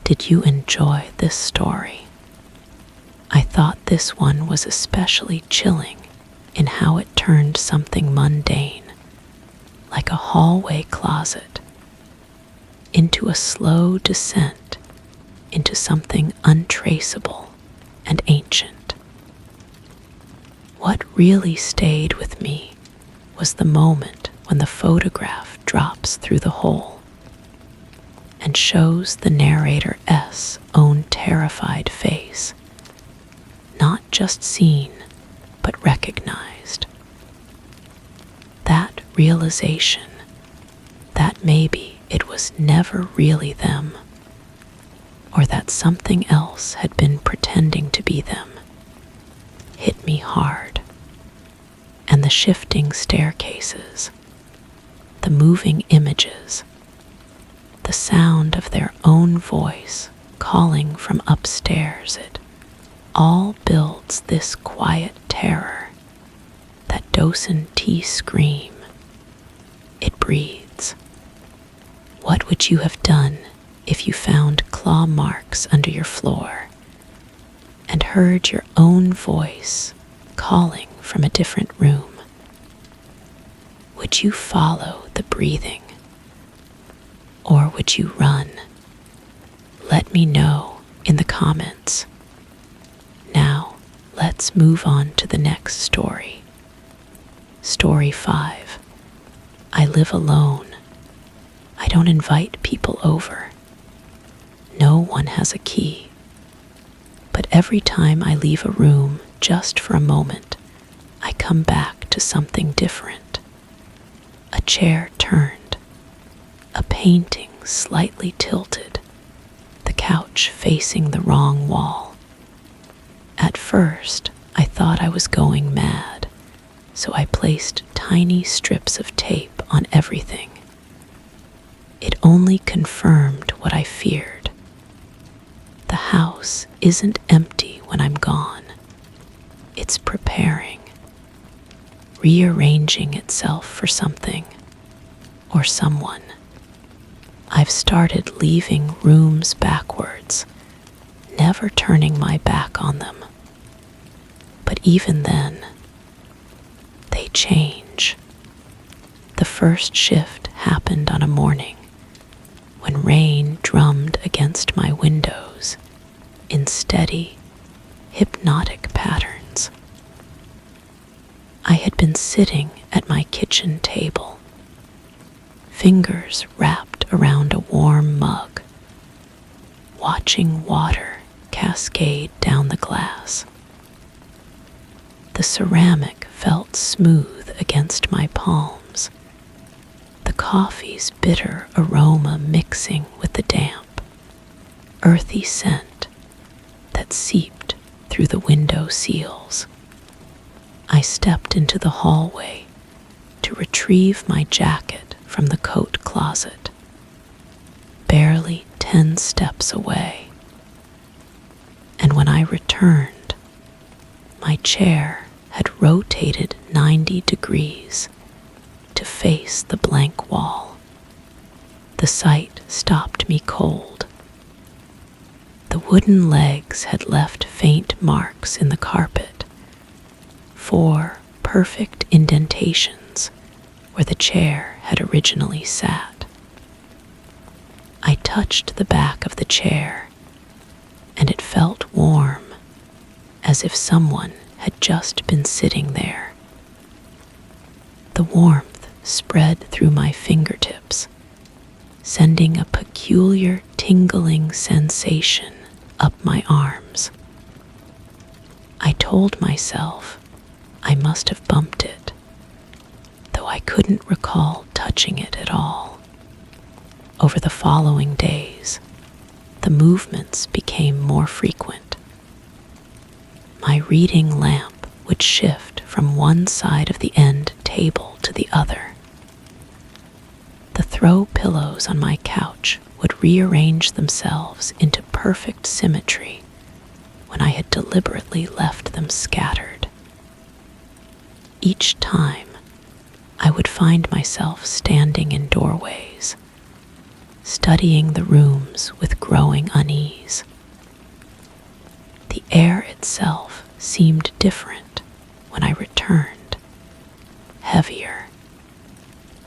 A: Did you enjoy this story? I thought this one was especially chilling in how it turned something mundane, like a hallway closet, into a slow descent into something untraceable and ancient. What really stayed with me was the moment when the photograph drops through the hole and shows the narrator's own terrified face, not just seen, but recognized. That realization that maybe it was never really them, or that something else had been pretending to be them, hit me hard. And the shifting staircases, the moving images, the sound of their own voice calling from upstairs, it all builds this quiet terror, that docent scream. It breathes. What would you have done if you found claw marks under your floor and heard your own voice calling from a different room? Would you follow the breathing, or would you run? Let me know in the comments. Now, let's move on to the next story. Story 5. I live alone. I don't invite people over. No one has a key. But every time I leave a room just for a moment, I come back to something different. A chair turned, a painting slightly tilted, the couch facing the wrong wall. At first, I thought I was going mad, so I placed tiny strips of tape on everything. It only confirmed what I feared. The house isn't empty when I'm gone. It's preparing, rearranging itself for something or someone. I've started leaving rooms backwards, never turning my back on them. But even then, they change. The first shift happened on a morning when rain drummed against my windows in steady, hypnotic patterns. I had been sitting at my kitchen table, fingers wrapped around a warm mug, watching water cascade down the glass. The ceramic felt smooth against my palms, the coffee's bitter aroma mixing with the damp, earthy scent that seeped through the window seals. I stepped into the hallway to retrieve my jacket from the coat closet, barely 10 steps away. And and when I returned, my chair had rotated 90 degrees to face the blank wall. The sight stopped me cold. The wooden legs had left faint marks in the carpet, 4 perfect indentations where the chair had originally sat. I touched the back of the chair, and it felt warm, as if someone had just been sitting there. The warmth spread through my fingertips, sending a peculiar tingling sensation up my arms. I told myself I must have bumped it, though I couldn't recall touching it at all. Over the following days, the movements became more frequent. My reading lamp would shift from one side of the end table to the other. The throw pillows on my couch would rearrange themselves into perfect symmetry when I had deliberately left them scattered. Each time, I would find myself standing in doorways, studying the rooms with growing unease. The air itself seemed different when I returned, heavier,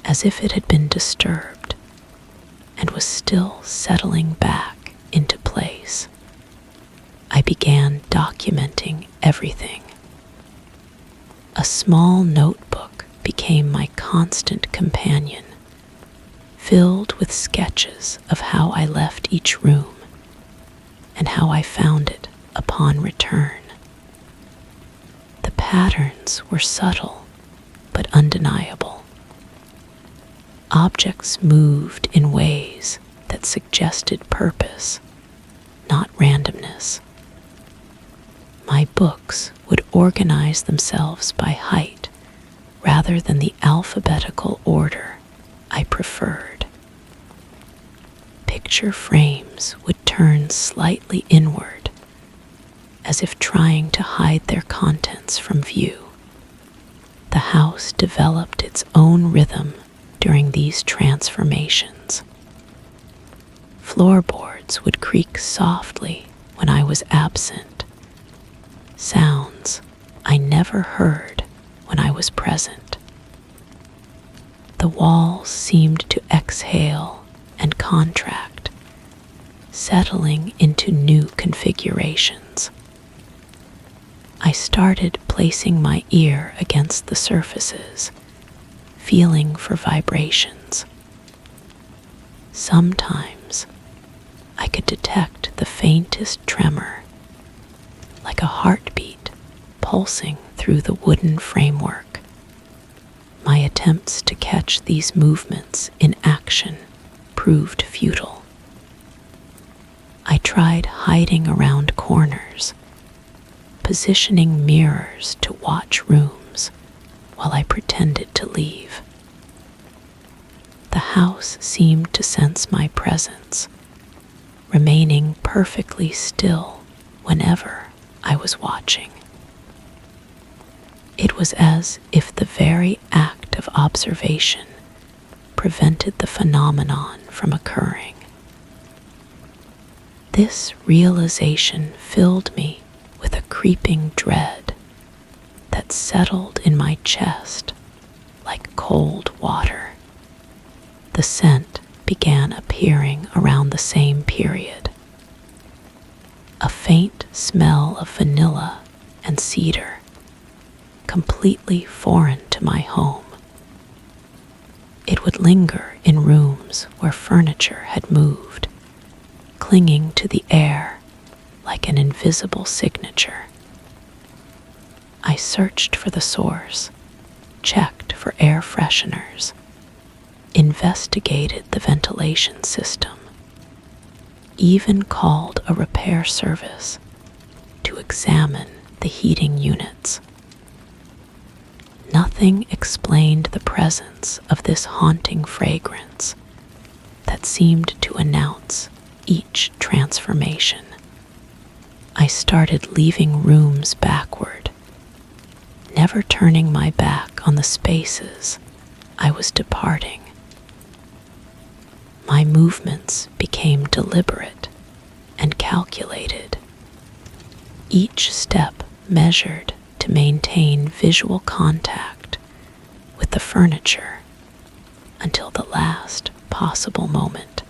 A: as if it had been disturbed and was still settling back into place. I began documenting everything. A small notebook became my constant companion, filled with sketches of how I left each room and how I found it upon return. The patterns were subtle but undeniable. Objects moved in ways that suggested purpose, not randomness. My books would organize themselves by height rather than the alphabetical order I preferred. Picture frames would turn slightly inward, as if trying to hide their contents from view. The house developed its own rhythm during these transformations. Floorboards would creak softly when I was absent, sounds I never heard when I was present. The walls seemed to exhale and contract, settling into new configurations. I started placing my ear against the surfaces, feeling for vibrations. Sometimes I could detect the faintest tremor, like a heartbeat pulsing through the wooden framework. My attempts to catch these movements in action proved futile. I tried hiding around corners, positioning mirrors to watch rooms while I pretended to leave. The house seemed to sense my presence, remaining perfectly still whenever I was watching. It was as if the very act of observation prevented the phenomenon from occurring. This realization filled me with a creeping dread that settled in my chest like cold water. The scent began appearing around the same period. A faint smell of vanilla and cedar, completely foreign to my home. It would linger in rooms where furniture had moved, clinging to the air like an invisible signature. I searched for the source, checked for air fresheners, investigated the ventilation system, even called a repair service to examine the heating units. Nothing explained the presence of this haunting fragrance that seemed to announce each transformation. I started leaving rooms backward, never turning my back on the spaces I was departing. My movements became deliberate and calculated, each step measured to maintain visual contact with the furniture until the last possible moment.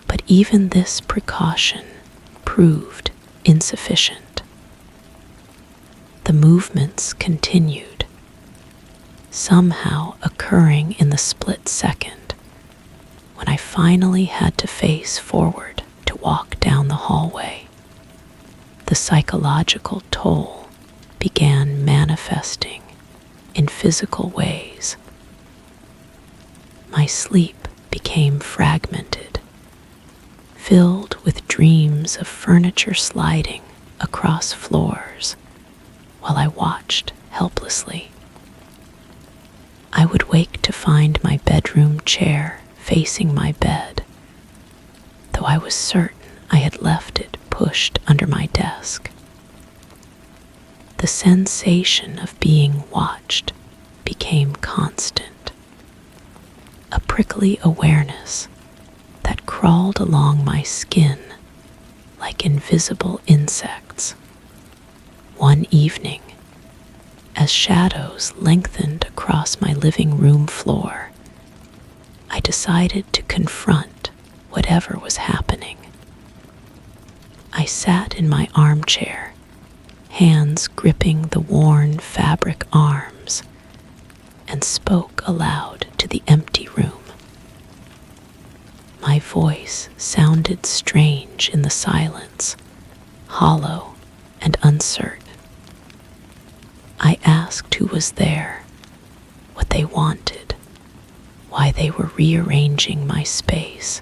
A: But even this precaution proved insufficient. The movements continued, somehow occurring in the split second when I finally had to face forward to walk down the hallway. The psychological toll began manifesting in physical ways. My sleep became fragmented, filled with dreams of furniture sliding across floors while I watched helplessly. I would wake to find my bedroom chair facing my bed, though I was certain I had left it pushed under my desk. The sensation of being watched became constant, a prickly awareness that crawled along my skin like invisible insects. One evening, as shadows lengthened across my living room floor, I decided to confront whatever was happening. I sat in my armchair, hands gripping the worn fabric arms, and spoke aloud to the empty room. My voice sounded strange in the silence, hollow and uncertain. I asked who was there, what they wanted, why they were rearranging my space.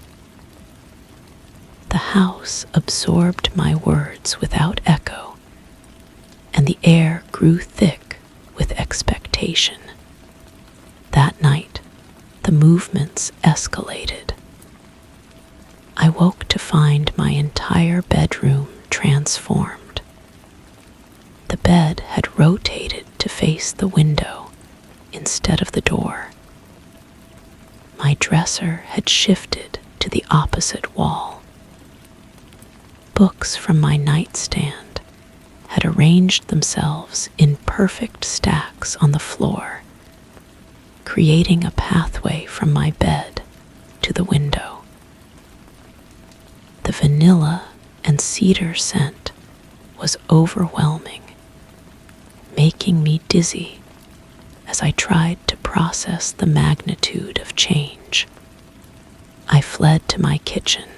A: The house absorbed my words without echo, and the air grew thick with expectation. That night, the movements escalated. I woke to find my entire bedroom transformed. The bed had rotated to face the window instead of the door. My dresser had shifted to the opposite wall. Books from my nightstand had arranged themselves in perfect stacks on the floor, creating a pathway from my bed to the window. The vanilla and cedar scent was overwhelming, making me dizzy as I tried to process the magnitude of change. I fled to my kitchen,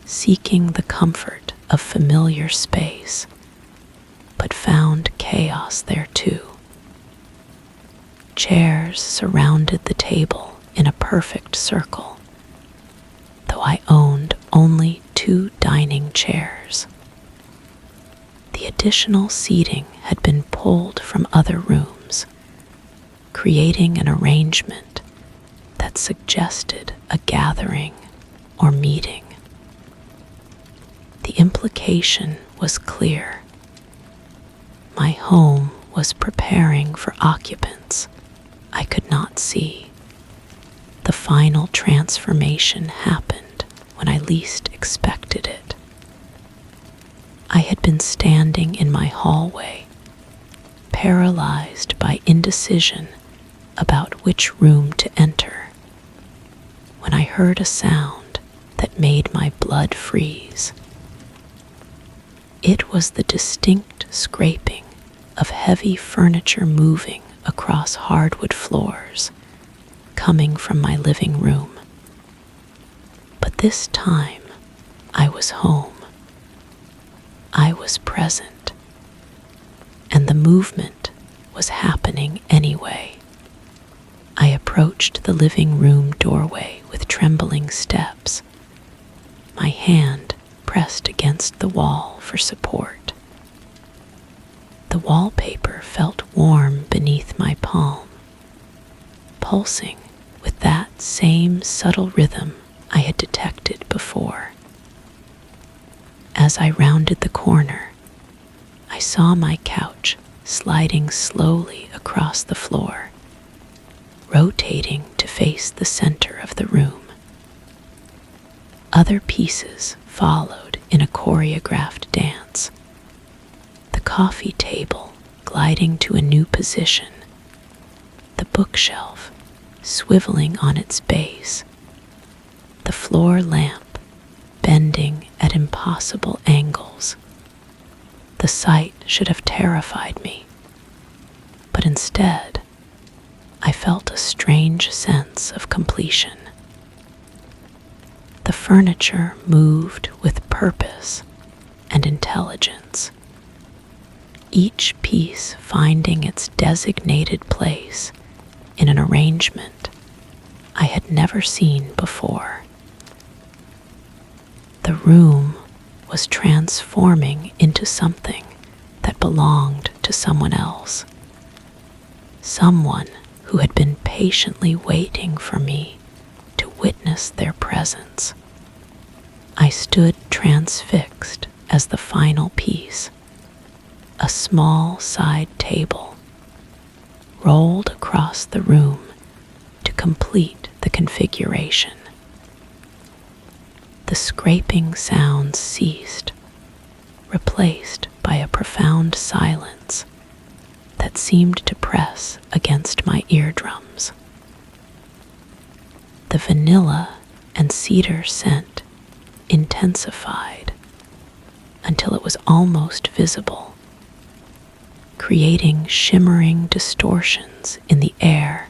A: seeking the comfort of familiar space, but found chaos there too. Chairs surrounded the table in a perfect circle, though I owned only 2 dining chairs. The additional seating had been pulled from other rooms, creating an arrangement that suggested a gathering or meeting. The implication was clear. My home was preparing for occupants I could not see. The final transformation happened when I least expected it. I had been standing in my hallway, paralyzed by indecision about which room to enter, when I heard a sound that made my blood freeze. It was the distinct scraping of heavy furniture moving across hardwood floors, coming from my living room. But this time, I was home. I was present, and the movement was happening anyway. I approached the living room doorway with trembling steps, my hand pressed against the wall for support. The wallpaper felt warm beneath my palm, pulsing with that same subtle rhythm I had detected before. as I rounded the corner, I saw my couch sliding slowly across the floor, rotating to face the center of the room. Other pieces followed in a choreographed dance, the coffee table gliding to a new position, the bookshelf swiveling on its base, the floor lamp bending at impossible angles. The sight should have terrified me, but instead, I felt a strange sense of completion. The furniture moved with purpose and intelligence, each piece finding its designated place in an arrangement I had never seen before. The room was transforming into something that belonged to someone else, someone who had been patiently waiting for me to witness their presence. I stood transfixed as the final piece, a small side table, rolled across the room to complete the configuration. The scraping sounds ceased, replaced by a profound silence that seemed to press against my eardrums. The vanilla and cedar scent intensified until it was almost visible, creating shimmering distortions in the air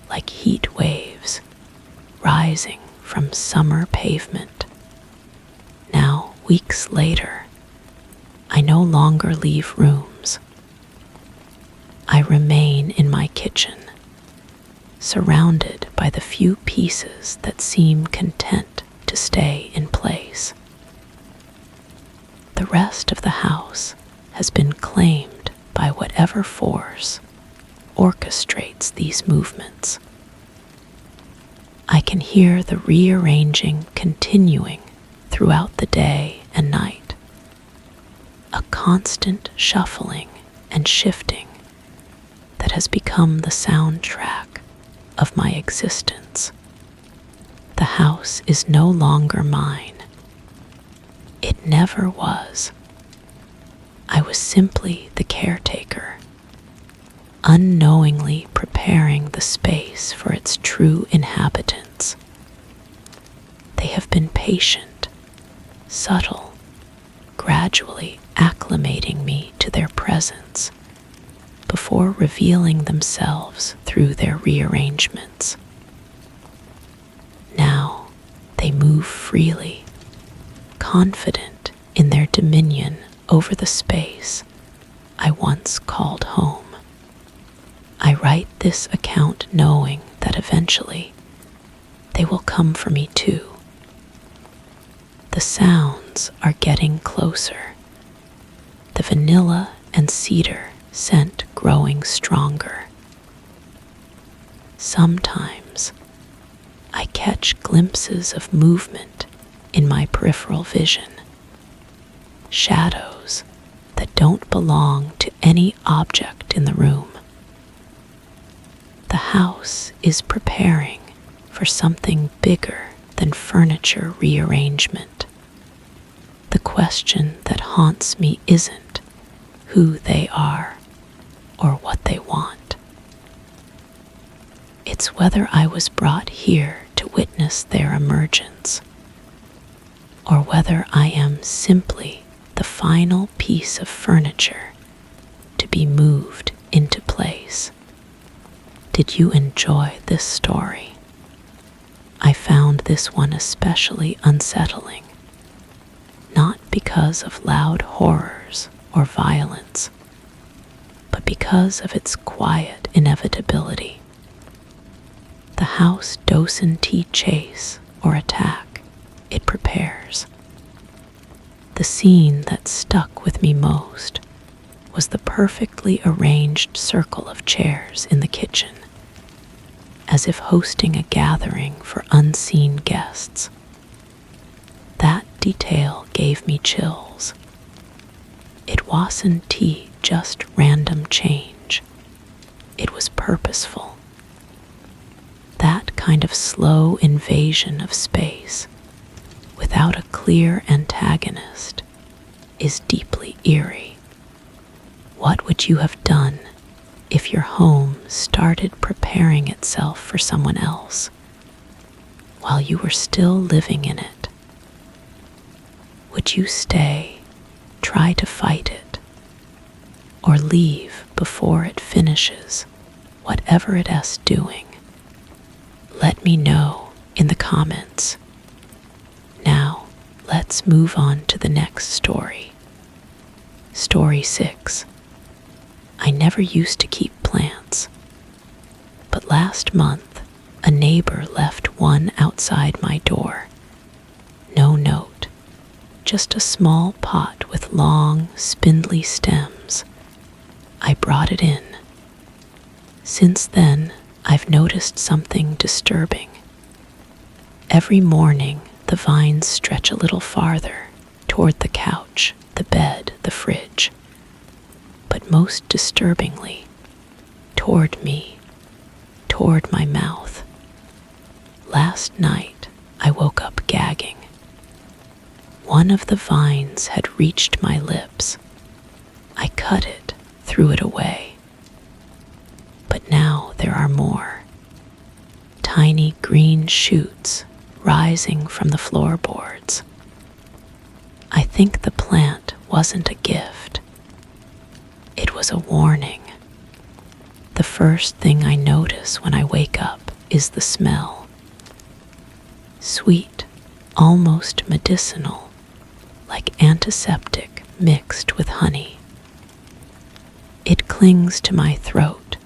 A: like heat waves rising from summer pavement. Now, weeks later, I no longer leave rooms. I remain in my kitchen, surrounded by the few pieces that seem content to stay in place. The rest of the house has been claimed by whatever force orchestrates these movements. I can hear the rearranging continuing throughout the day and night, a constant shuffling and shifting that has become the soundtrack of my existence. The house is no longer mine. It never was. I was simply the caretaker, unknowingly preparing the space for its true inhabitants. They have been patient, subtle, gradually acclimating me to their presence before revealing themselves through their rearrangements. Now they move freely, confident in their dominion over the space I once called home. I write this account knowing that eventually they will come for me too. The sounds are getting closer, the vanilla and cedar scent growing stronger. Sometimes I catch glimpses of movement in my peripheral vision, shadows that don't belong to any object in the room. The house is preparing for something bigger than furniture rearrangement. The question that haunts me isn't who they are or what they want. It's whether I was brought here to witness their emergence, or whether I am simply the final piece of furniture to be moved into place. Did you enjoy this story? I found this one especially unsettling, not because of loud horrors or violence, but because of its quiet inevitability. The house docility chase or attack it prepares. The scene that stuck with me most was the perfectly arranged circle of chairs in the kitchen, as if hosting a gathering for unseen guests. That detail gave me chills. It wasn't just random change. It was purposeful. That kind of slow invasion of space, without a clear antagonist, is deeply eerie. What would you have done if your home started preparing itself for someone else while you were still living in it? Would you stay, try to fight it, or leave before it finishes whatever it is doing? Let me know in the comments. Now, let's move on to the next story. Story 6. I never used to keep plants, but last month a neighbor left one outside my door. No note, just a small pot with long, spindly stems. I brought it in. Since then, I've noticed something disturbing. Every morning, the vines stretch a little farther toward the couch, the bed, the fridge, but most disturbingly, toward me, toward my mouth. Last night, I woke up gagging. One of the vines had reached my lips. I cut it, threw it away. But now there are more. Tiny green shoots rising from the floorboards. I think the plant wasn't a gift. It was a warning. The first thing I notice when I wake up is the smell. Sweet, almost medicinal, like antiseptic mixed with honey. It clings to my throat,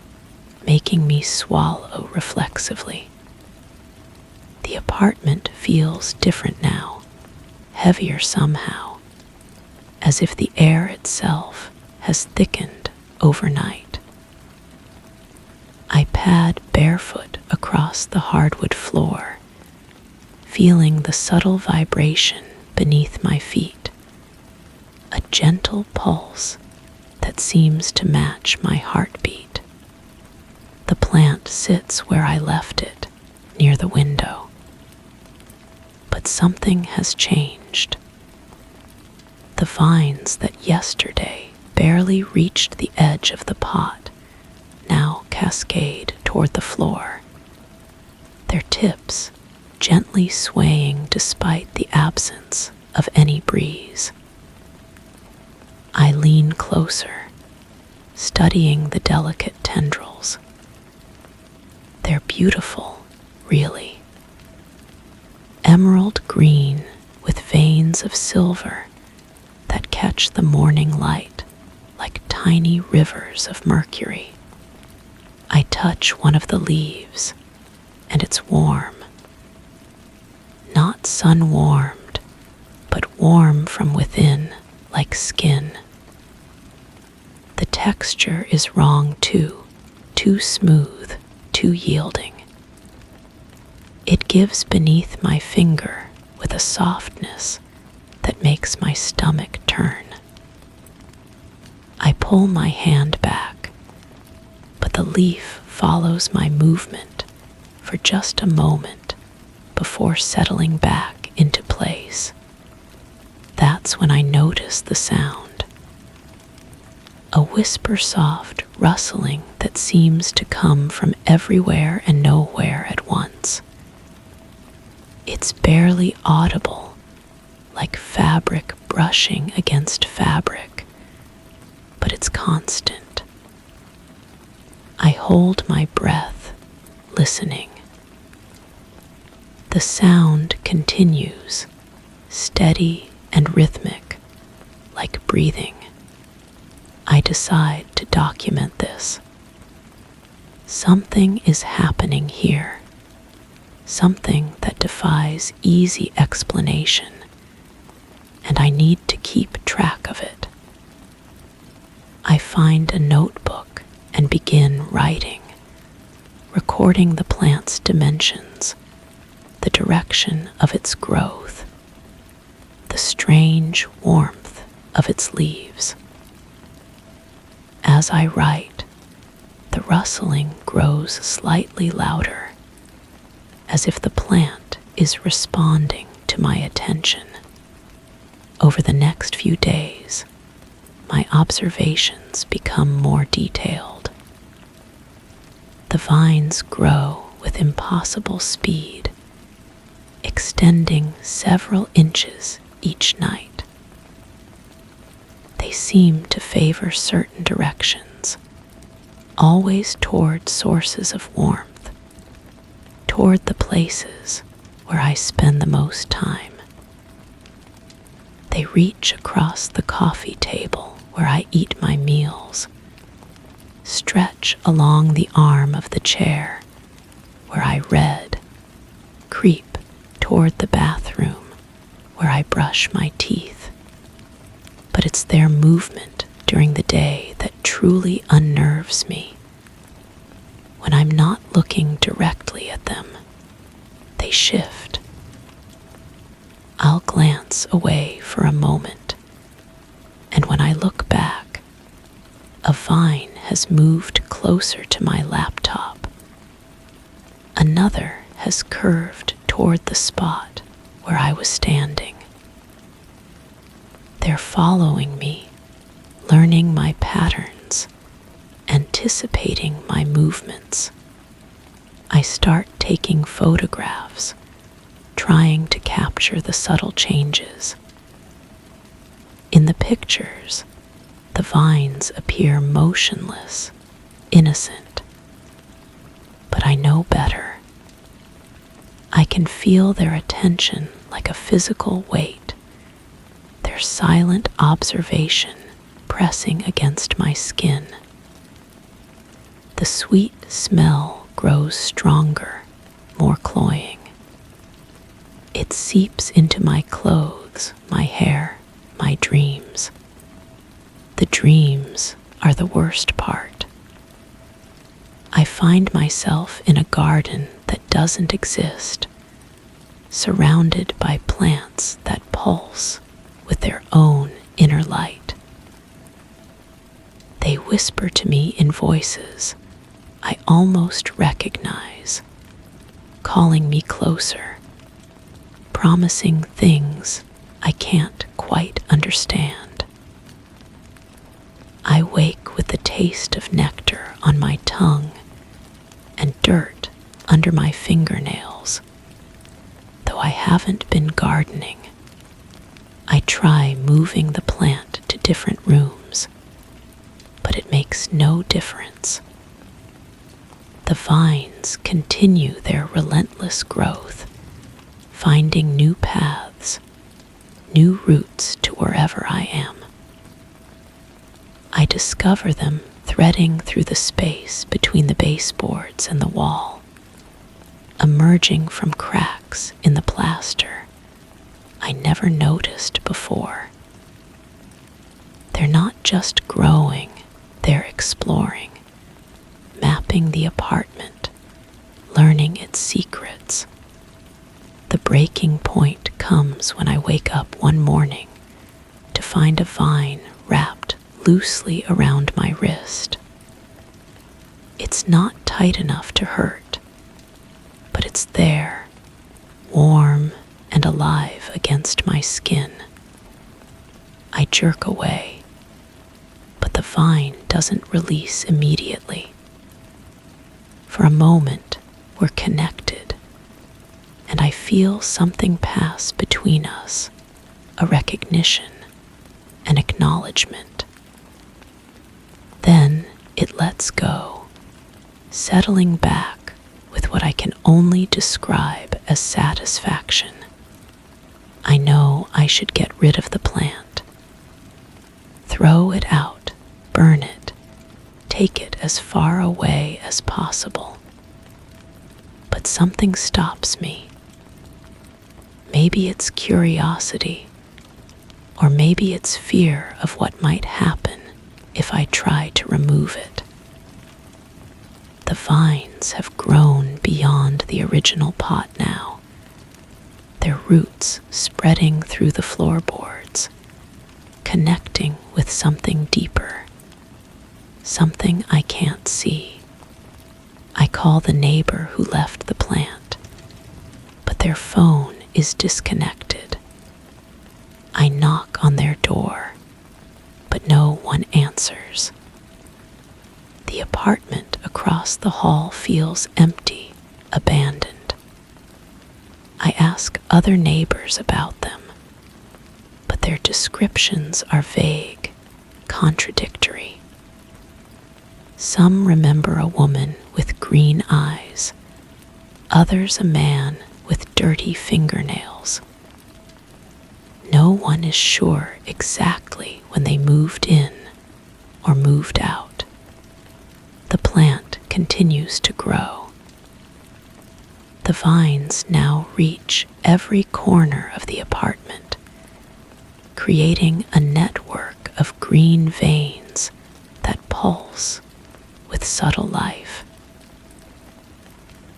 A: making me swallow reflexively. The apartment feels different now, heavier somehow, as if the air itself has thickened overnight. I pad barefoot across the hardwood floor, feeling the subtle vibration beneath my feet, a gentle pulse that seems to match my heartbeat. The plant sits where I left it, near the window. But something has changed. The vines that yesterday barely reached the edge of the pot now cascade toward the floor, their tips gently swaying despite the absence of any breeze. I lean closer, studying the delicate tendrils. They're beautiful, really. Emerald green with veins of silver that catch the morning light like tiny rivers of mercury. I touch one of the leaves, and it's warm. Not sun-warmed, but warm from within, like skin. The texture is wrong too smooth, too yielding. It gives beneath my finger with a softness that makes my stomach turn. I pull my hand back, but the leaf follows my movement for just a moment before settling back into place. That's when I notice the sound. A whisper-soft rustling that seems to come from everywhere and nowhere at once. It's barely audible, like fabric brushing against fabric, but it's constant. I hold my breath, listening. The sound continues, steady and rhythmic, like breathing. I decide to document this. Something is happening here, something that defies easy explanation, and I need to keep track of it. I find a notebook and begin writing, recording the plant's dimensions, the direction of its growth, the the strange warmth of its leaves. As I write, the rustling grows slightly louder, as if the plant is responding to my attention. Over the next few days, my observations become more detailed. The vines grow with impossible speed, extending several inches each night. They seem to favor certain directions, always toward sources of warmth, toward the places where I spend the most time. They reach across the coffee table where I eat my meals, stretch along the arm of the chair where I read, creep toward the bathroom where I brush my teeth. But it's their movement during the day that truly unnerves me. When I'm not looking directly at them, they shift. I'll glance away for a moment, and when I look back, a vine has moved closer to my laptop. Another has curved toward the spot where I was standing. They're following me, learning my patterns, anticipating my movements. I start taking photographs, trying to capture the subtle changes. In the pictures, the vines appear motionless, innocent. But I know better. I can feel their attention like a physical weight, their silent observation pressing against my skin. The sweet smell grows stronger, more cloying. It seeps into my clothes, my hair, my dreams. The dreams are the worst part. I find myself in a garden that doesn't exist, surrounded by plants that pulse with their own inner light. They whisper to me in voices I almost recognize, calling me closer, promising things I can't quite understand. I wake with the taste of nectar on my tongue and dirt under my fingernails. Though I haven't been gardening, I try moving the plant to different rooms, but it makes no difference. The vines continue their relentless growth, finding new paths, new routes to wherever I am. I discover them threading through the space between the baseboards and the wall, emerging from cracks in the plaster I never noticed before. They're not just growing, they're exploring, mapping the apartment, learning its secrets. The breaking point comes when I wake up one morning to find a vine wrapped loosely around my wrist. It's not tight enough to hurt, but it's there, warm and alive against my skin. I jerk away, but the vine doesn't release immediately. For a moment, we're connected, and I feel something pass between us, a recognition, an acknowledgement. Then it lets go, settling back with what I can only describe as satisfaction. I know I should get rid of the plant. Throw it out, burn it, take it as far away as possible. But something stops me. Maybe it's curiosity, or maybe it's fear of what might happen if I try to remove it. The vines have grown beyond the original pot now, their roots spreading through the floorboards, connecting with something deeper, something I can't see. I call the neighbor who left the plant, but their phone is disconnected. I knock on their door, but no one answers. The apartment across the hall feels empty, abandoned. I ask other neighbors about them, but their descriptions are vague, contradictory. Some remember a woman with green eyes, others a man with dirty fingernails. No one is sure exactly when they moved in or moved out. The plant continues to grow. The vines now reach every corner of the apartment, creating a network of green veins that pulse with subtle life.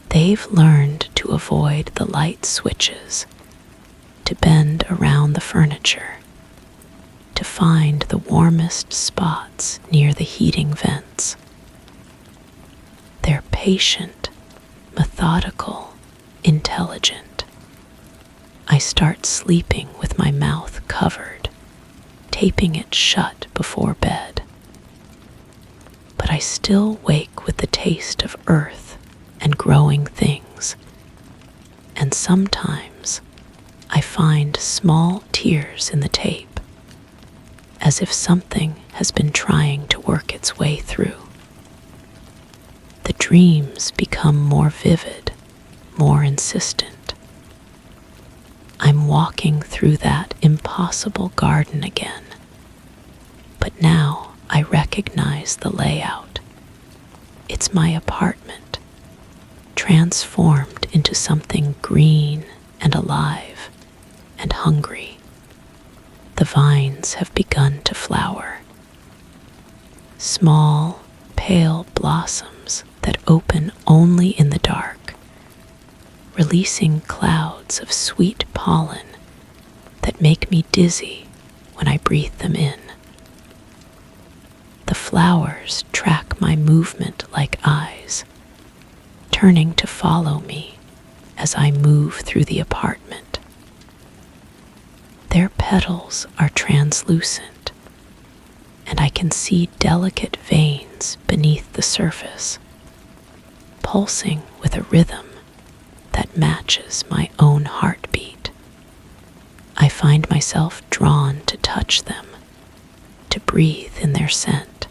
A: They've learned to avoid the light switches, to bend around the furniture, to find the warmest spots near the heating vents. They're patient, methodical, intelligent. I start sleeping with my mouth covered, taping it shut before bed. But I still wake with the taste of earth and growing things, and sometimes I find small tears in the tape, as if something has been trying to work its way through. The dreams become more vivid, more insistent. I'm walking through that impossible garden again, but now I recognize the layout. It's my apartment, transformed into something green and alive and hungry. The vines have begun to flower. Small, pale blossoms that open only in the dark, releasing clouds of sweet pollen that make me dizzy when I breathe them in. The flowers track my movement like eyes, turning to follow me as I move through the apartment. Their petals are translucent, and I can see delicate veins beneath the surface, pulsing with a rhythm that matches my own heartbeat. I find myself drawn to touch them, to breathe in their scent.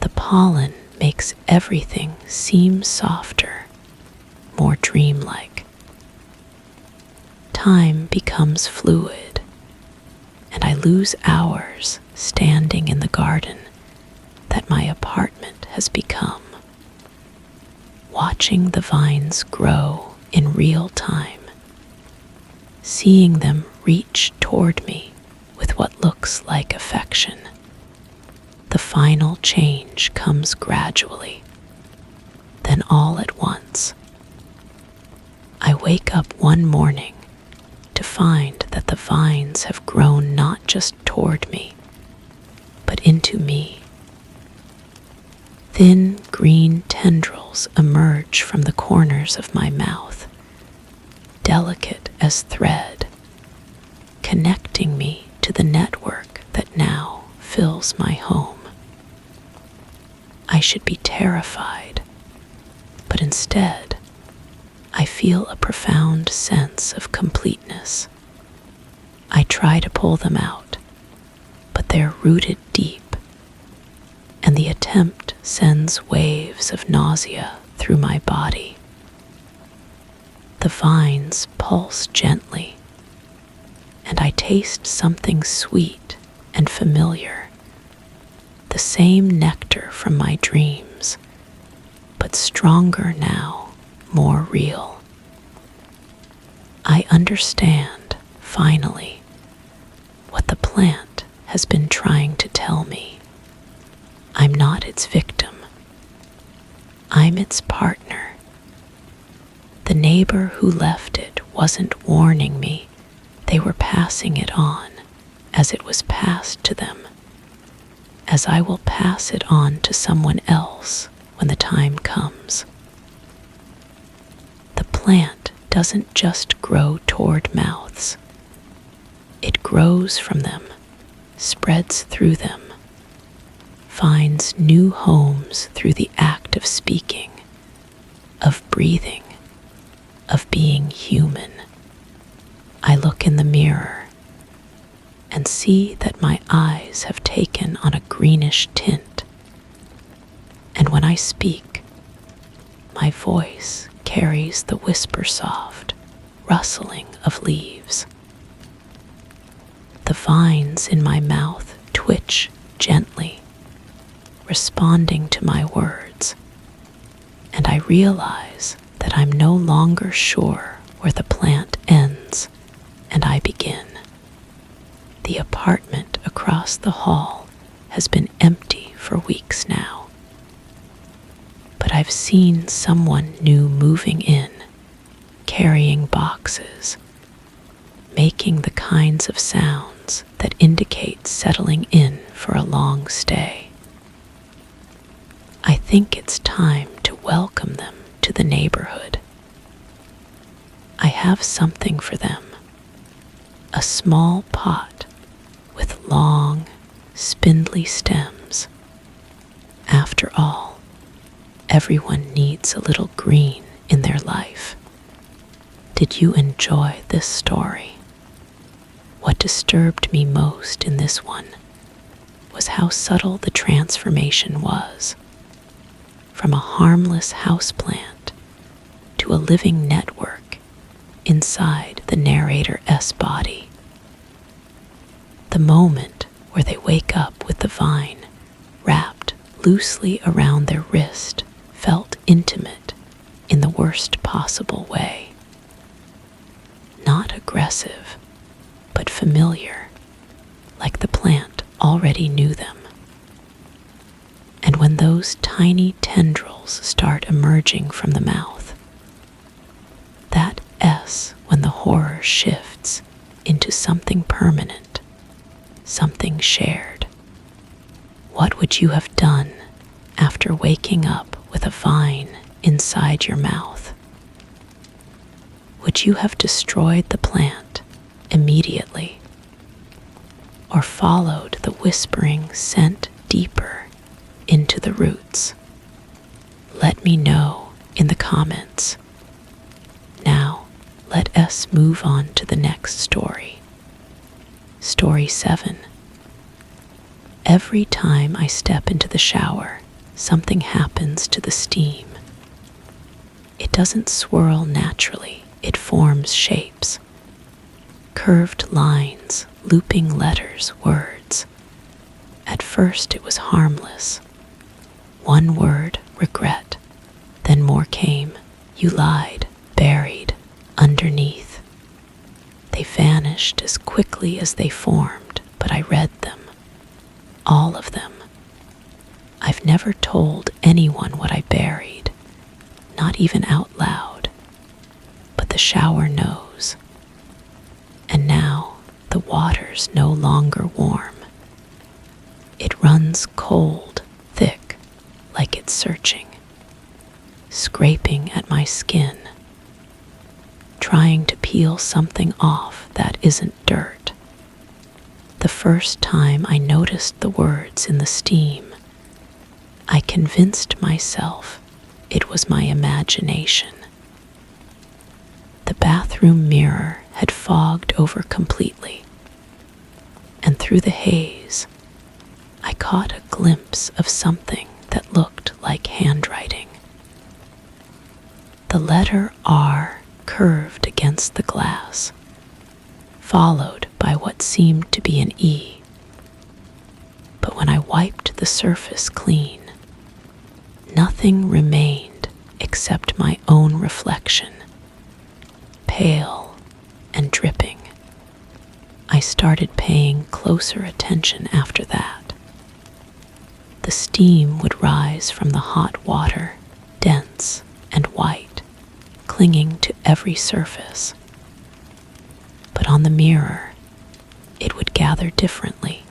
A: The pollen makes everything seem softer, more dreamlike. Time becomes fluid, and I lose hours standing in the garden that my apartment has become, watching the vines grow in real time, seeing them reach toward me with what looks like affection. The final change comes gradually, then all at once. I wake up one morning to find that the vines have grown not just toward me, but into me. Thin green tendrils emerge from the corners of my mouth, delicate as thread, connecting me to the network that now fills my home. I should be terrified, but instead, I feel a profound sense of completeness. I try to pull them out, but they're rooted deep, and the attempt sends waves of nausea through my body. The vines pulse gently, and I taste something sweet and familiar, the same nectar from my dreams, but stronger now, more real. I understand, finally, what the plant has been trying to tell me. I'm not its victim. I'm its partner. The neighbor who left it wasn't warning me, they were passing it on as it was passed to them, as I will pass it on to someone else when the time comes. The plant doesn't just grow toward mouths. It grows from them, spreads through them, finds new homes through the act of speaking, of breathing, of being human. I look in the mirror and see that my eyes have taken on a greenish tint, and when I speak, my voice carries the whisper-soft rustling of leaves. The vines in my mouth twitch gently, responding to my words, and I realize that I'm no longer sure where the plant ends and I begin. The apartment across the hall has been empty for weeks now, but I've seen someone new moving in, carrying boxes, making the kinds of sounds that indicate settling in for a long stay. I think it's time to welcome them to the neighborhood. I have something for them, a small pot with long, spindly stems. After all, everyone needs a little green in their life. Did you enjoy this story? What disturbed me most in this one was how subtle the transformation was, from a harmless houseplant to a living network inside the narrator's body. The moment where they wake up with the vine wrapped loosely around their wrist felt intimate in the worst possible way. Not aggressive, but familiar, like the plant already knew them. And when those tiny tendrils start emerging from the mouth, that S when the horror shifts into something permanent, something shared. What would you have done after waking up with a vine inside your mouth? Would you have destroyed the plant immediately, or followed the whispering scent deeper into the roots? Let me know in the comments. Now, let us move on to the next story. Story 7. Every time I step into the shower, something happens to the steam. It doesn't swirl naturally, it forms shapes. Curved lines, looping letters, words. At first it was harmless. One word, regret. Then more came. You lied, buried, underneath. They vanished as quickly as they formed, but I read them. All of them. I've never told anyone what I buried, not even out loud. But the shower knows. And now the water's no longer warm. It runs cold, thick, like it's searching, scraping at my skin, trying to peel something off that isn't dirt. The first time I noticed the words in the steam, I convinced myself it was my imagination. The bathroom mirror had fogged over completely, and through the haze, I caught a glimpse of something that looked like handwriting. The letter R curved against the glass, followed by what seemed to be an E. But when I wiped the surface clean, nothing remained except my own reflection, pale and dripping. I started paying closer attention after that. The steam would rise from the hot water, dense and white, clinging to every surface. But on the mirror, it would gather differently.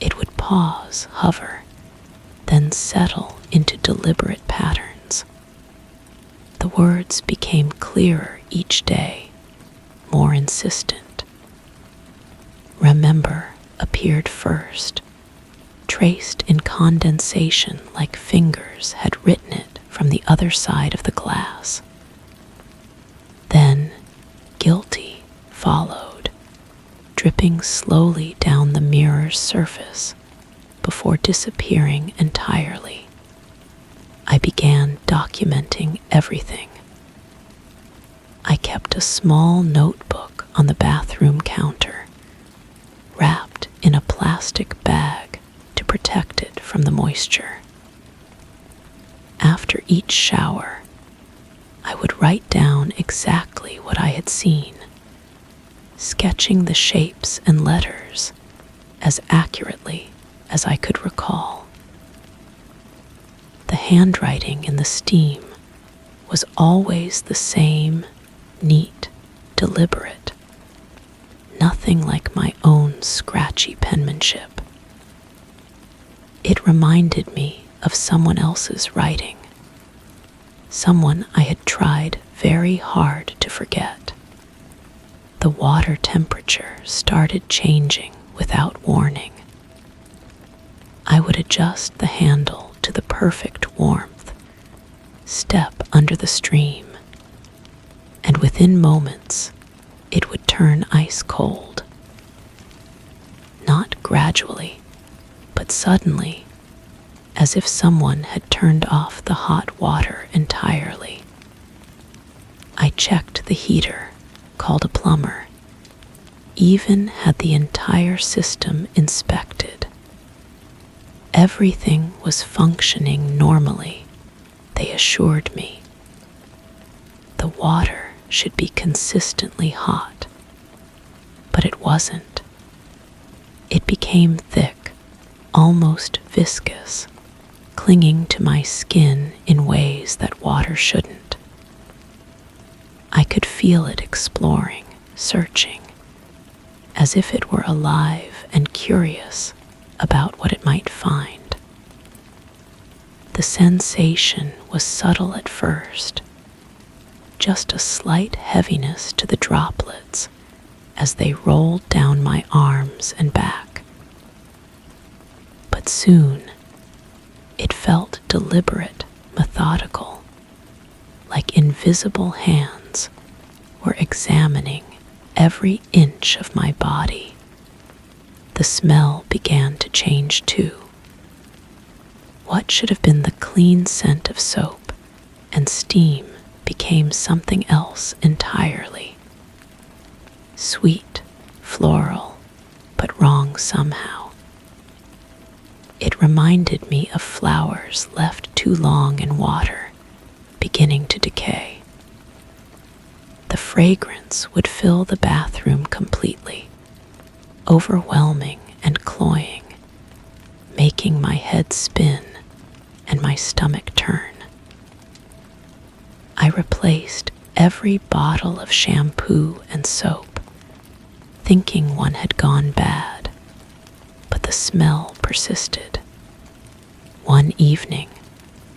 A: It would pause, hover, then settle into deliberate patterns. The words became clearer each day, more insistent. Remember appeared first, traced in condensation like fingers had written it from the other side of the glass. Then guilty followed, dripping slowly down the mirror's surface before disappearing entirely. I began documenting everything. I kept a small notebook on the bathroom counter, wrapped in a plastic bag to protect it from the moisture. After each shower, I would write down exactly what I had seen, sketching the shapes and letters as accurately as I could recall. The handwriting in the steam was always the same, neat, deliberate, nothing like my own scratchy penmanship. It reminded me of someone else's writing, someone I had tried very hard to forget. The water temperature started changing without warning. I would adjust the handle to the perfect warmth, step under the stream, and within moments it would turn ice cold. Not gradually, but suddenly, as if someone had turned off the hot water entirely. I checked the heater, called a plumber, even had the entire system inspected. Everything was functioning normally, they assured me. The water should be consistently hot, but it wasn't. It became thick, almost viscous, clinging to my skin in ways that water shouldn't. I could feel it exploring, searching, as if it were alive and curious about what it might find. The sensation was subtle at first, just a slight heaviness to the droplets as they rolled down my arms and back. But soon, it felt deliberate, methodical, like invisible hands were examining every inch of my body. The smell began to change too. What should have been the clean scent of soap and steam became something else entirely. Sweet, floral, but wrong somehow. It reminded me of flowers left too long in water, beginning to decay. The fragrance would fill the bathroom completely, overwhelming and cloying, making my head spin and my stomach turn. I replaced every bottle of shampoo and soap, thinking one had gone bad, but the smell persisted. One evening,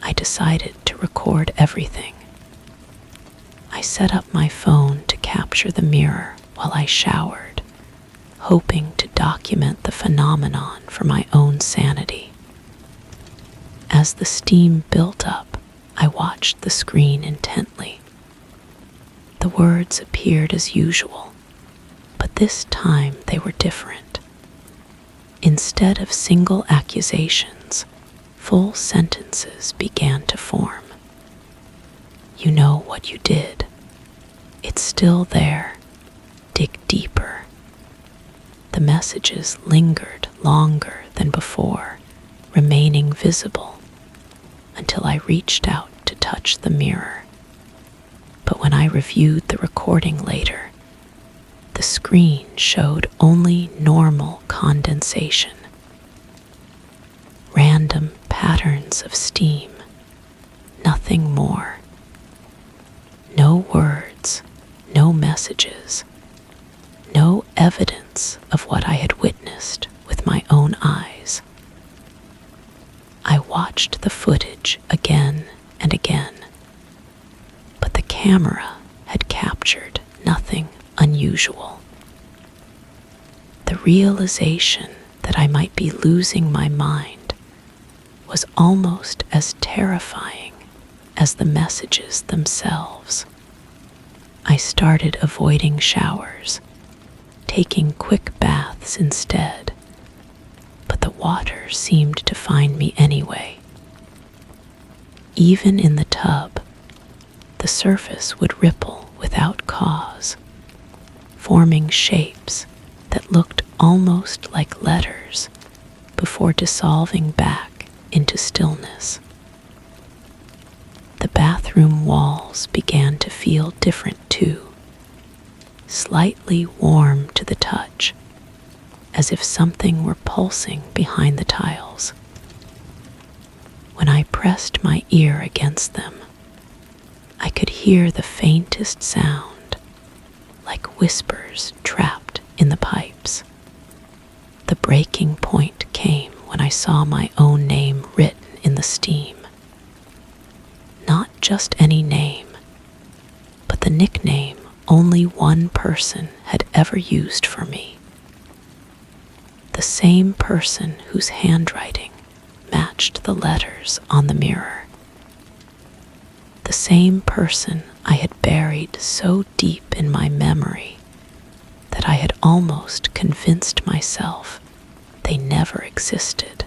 A: I decided to record everything. I set up my phone to capture the mirror while I showered, hoping to document the phenomenon for my own sanity. As the steam built up, I watched the screen intently. The words appeared as usual, but this time they were different. Instead of single accusations, full sentences began to form. You know what you did. It's still there. Dig deeper. The messages lingered longer than before, remaining visible until I reached out to touch the mirror. But when I reviewed the recording later, the screen showed only normal condensation. Random patterns of steam, nothing more. No words, no messages, evidence of what I had witnessed with my own eyes. I watched the footage again and again, but the camera had captured nothing unusual. The realization that I might be losing my mind was almost as terrifying as the messages themselves. I started avoiding showers, taking quick baths instead, but the water seemed to find me anyway. Even in the tub, the surface would ripple without cause, forming shapes that looked almost like letters before dissolving back into stillness. The bathroom walls began to feel different too, slightly warm to the touch, as if something were pulsing behind the tiles. When I pressed my ear against them, I could hear the faintest sound, like whispers trapped in the pipes. The breaking point came when I saw my own name written in the steam. Not just any name, but the nickname only one person had ever used for me. The same person whose handwriting matched the letters on the mirror. The same person I had buried so deep in my memory that I had almost convinced myself they never existed.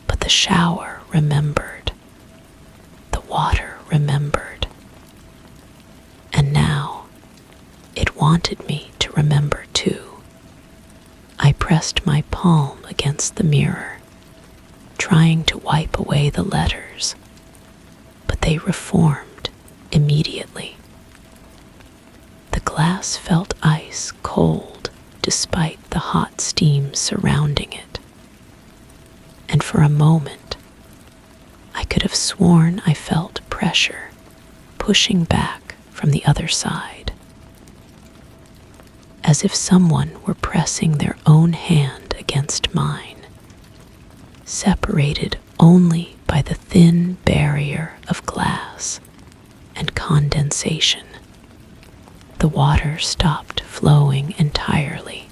A: But the shower remembered. The water remembered. And now it wanted me to remember too. I pressed my palm against the mirror, trying to wipe away the letters, but they reformed immediately. The glass felt ice cold despite the hot steam surrounding it, and for a moment I could have sworn I felt pressure pushing back from the other side, as if someone were pressing their own hand against mine, separated only by the thin barrier of glass and condensation. The water stopped flowing entirely.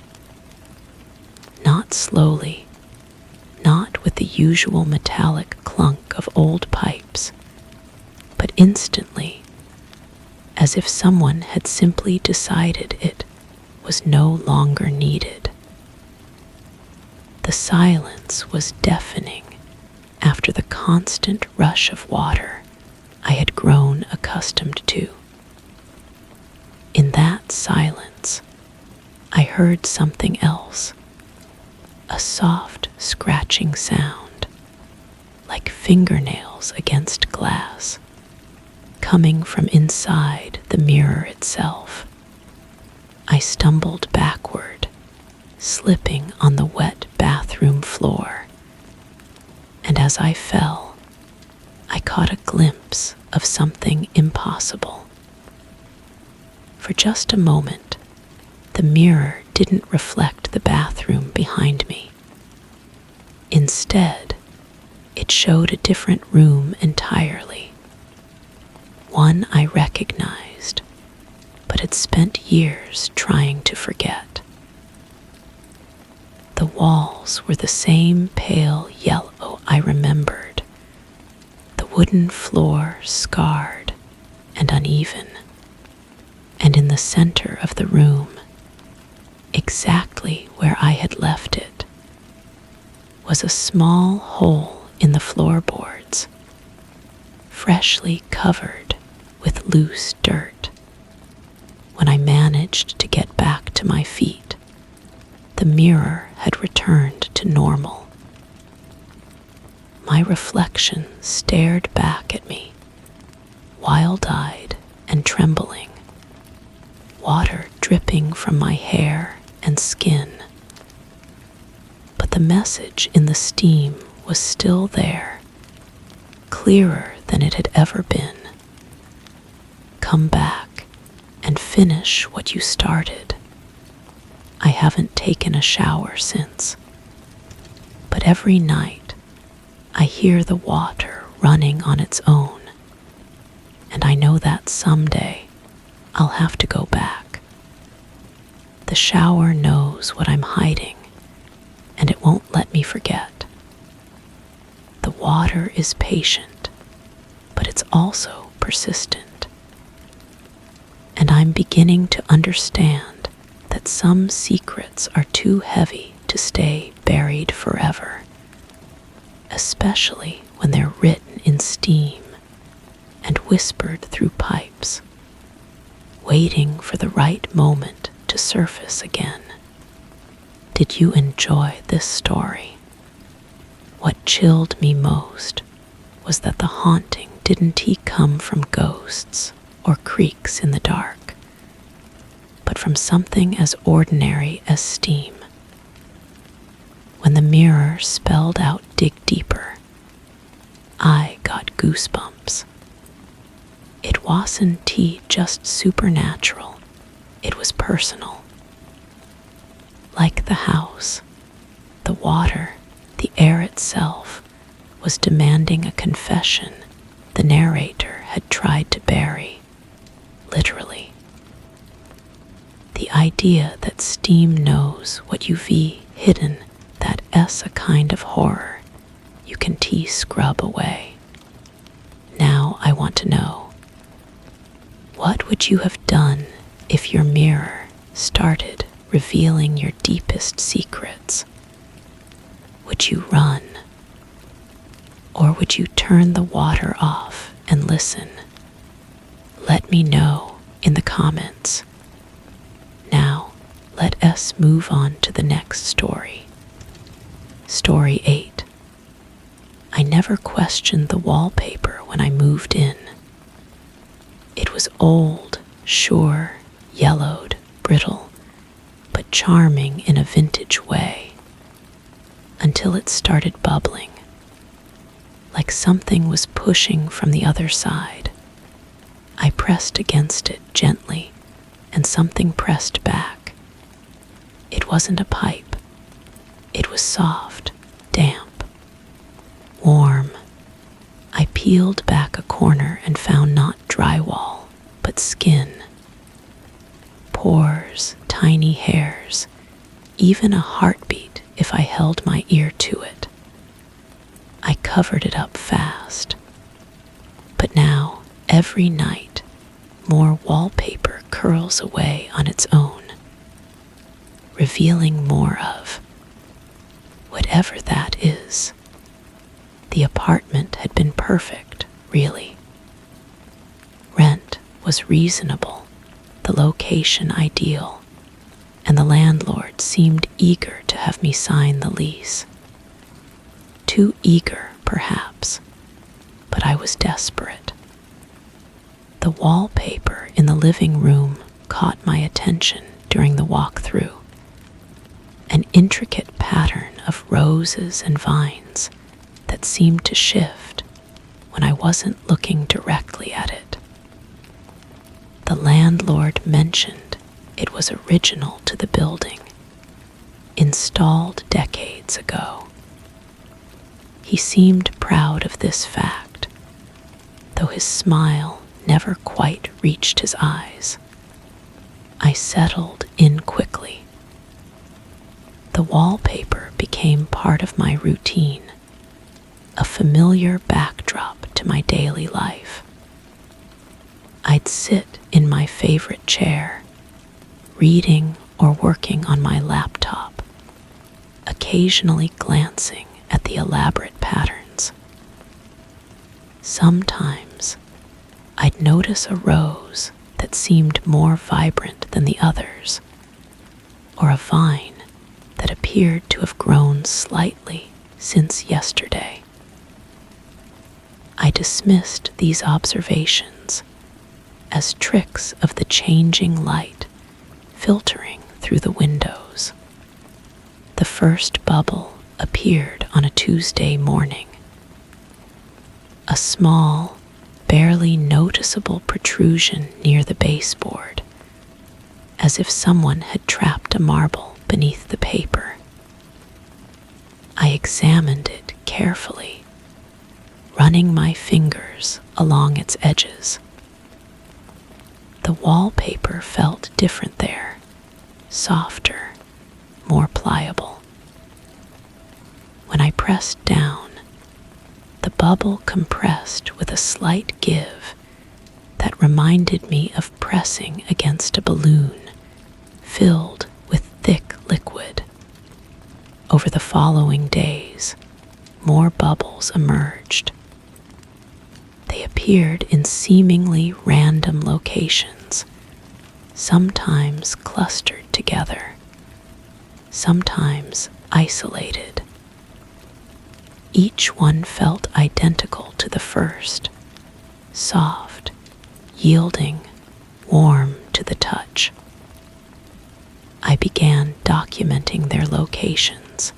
A: Not slowly, not with the usual metallic clunk of old pipes, but instantly, as if someone had simply decided it was no longer needed. The silence was deafening after the constant rush of water I had grown accustomed to. In that silence, I heard something else, a soft scratching sound, like fingernails against glass, coming from inside the mirror itself. I stumbled backward, slipping on the wet bathroom floor, and as I fell, I caught a glimpse of something impossible. For just a moment, the mirror didn't reflect the bathroom behind me. Instead, it showed a different room entirely, one I recognized, but had spent years trying to forget. The walls were the same pale yellow I remembered, the wooden floor scarred and uneven, and in the center of the room, exactly where I had left it, was a small hole in the floorboards, freshly covered with loose dirt. When I managed to get back to my feet, the mirror had returned to normal. My reflection stared back at me, wild-eyed and trembling, water dripping from my hair and skin. But the message in the steam was still there, clearer than it had ever been. Come back and finish what you started. I haven't taken a shower since. But every night, I hear the water running on its own, and I know that someday I'll have to go back. The shower knows what I'm hiding, and it won't let me forget. The water is patient, but it's also persistent. And I'm beginning to understand that some secrets are too heavy to stay buried forever, especially when they're written in steam and whispered through pipes, waiting for the right moment to surface again. Did you enjoy this story? What chilled me most was that the haunting didn't come from ghosts or creaks in the dark, but from something as ordinary as steam. When the mirror spelled out "dig deeper," I got goosebumps. It wasn't just supernatural, it was personal. Like the house, the water, the air itself was demanding a confession the narrator had tried to bury, literally. The idea that steam knows what you've hidden, that S a kind of horror you can scrub away. Now I want to know, what would you have done if your mirror started revealing your deepest secrets? Would you run? Or would you turn the water off and listen? Let me know in the comments. Now, let us move on to the next story. Story 8. I never questioned the wallpaper when I moved in. It was old, sure, yellowed, brittle, but charming in a vintage way, until it started bubbling, like something was pushing from the other side. I pressed against it gently, and something pressed back. It wasn't a pipe. It was soft, damp, warm. I peeled back a corner and found not drywall, but skin. Pores, tiny hairs, even a heartbeat if I held my ear to it. I covered it up fast. But now, every night, more wallpaper curls away on its own, revealing more of whatever that is. The apartment had been perfect, really. Rent was reasonable, the location ideal, and the landlord seemed eager to have me sign the lease. Too eager, perhaps, but I was desperate. The wallpaper in the living room caught my attention during the walkthrough. An intricate pattern of roses and vines that seemed to shift when I wasn't looking directly at it. The landlord mentioned it was original to the building, installed decades ago. He seemed proud of this fact, though his smile never quite reached his eyes. I settled in quickly. The wallpaper became part of my routine, a familiar backdrop to my daily life. I'd sit in my favorite chair, reading or working on my laptop, occasionally glancing at the elaborate patterns. Sometimes I'd notice a rose that seemed more vibrant than the others, or a vine that appeared to have grown slightly since yesterday. I dismissed these observations as tricks of the changing light filtering through the windows. The first bubble appeared on a Tuesday morning. A small, barely noticeable protrusion near the baseboard, as if someone had trapped a marble beneath the paper. I examined it carefully, running my fingers along its edges. The wallpaper felt different there, softer, more pliable. When I pressed down, the bubble compressed with a slight give that reminded me of pressing against a balloon filled with thick liquid. Over the following days, more bubbles emerged. They appeared in seemingly random locations, sometimes clustered together, sometimes isolated. Each one felt identical to the first, soft, yielding, warm to the touch. I began documenting their locations,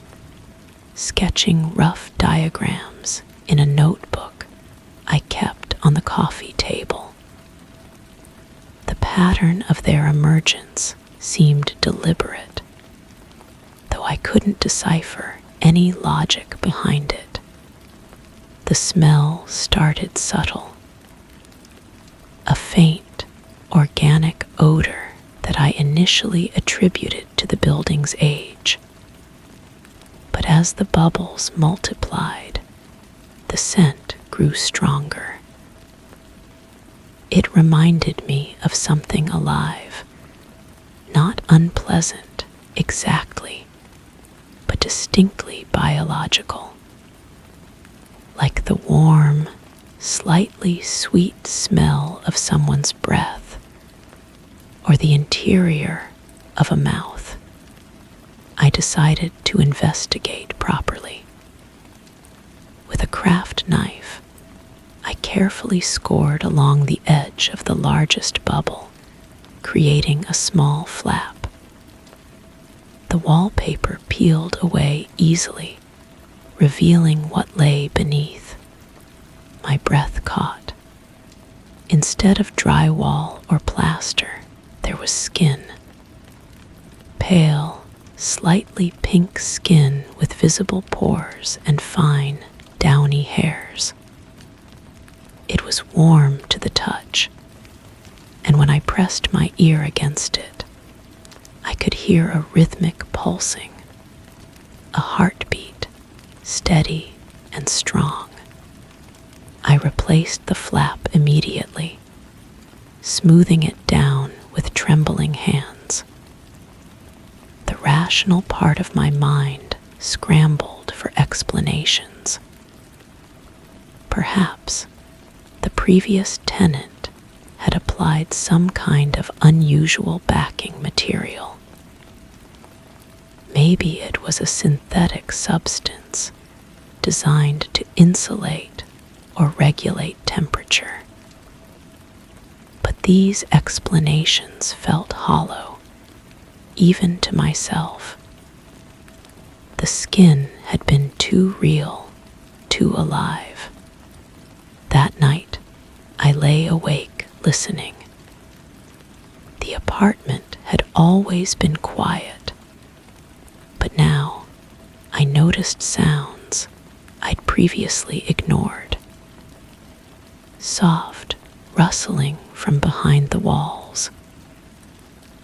A: sketching rough diagrams in a notebook I kept on the coffee table. The pattern of their emergence seemed deliberate, though I couldn't decipher any logic behind it. The smell started subtle, a faint, organic odor that I initially attributed to the building's age. But as the bubbles multiplied, the scent grew stronger. It reminded me of something alive, not unpleasant exactly, but distinctly biological, like the warm, slightly sweet smell of someone's breath or the interior of a mouth. I decided to investigate properly. With a craft knife, I carefully scored along the edge of the largest bubble, creating a small flap. The wallpaper peeled away easily, revealing what lay beneath. My breath caught. Instead of drywall or plaster, there was skin. Pale, slightly pink skin with visible pores and fine, downy hairs. It was warm to the touch, and when I pressed my ear against it, I could hear a rhythmic pulsing, a heartbeat, steady and strong. I replaced the flap immediately, smoothing it down with trembling hands. The rational part of my mind scrambled for explanations. Perhaps the previous tenant had applied some kind of unusual backing material. Maybe it was a synthetic substance designed to insulate or regulate temperature. But these explanations felt hollow, even to myself. The skin had been too real, too alive. That night, I lay awake listening. The apartment had always been quiet, but now I noticed sounds I'd previously ignored. Soft rustling from behind the walls,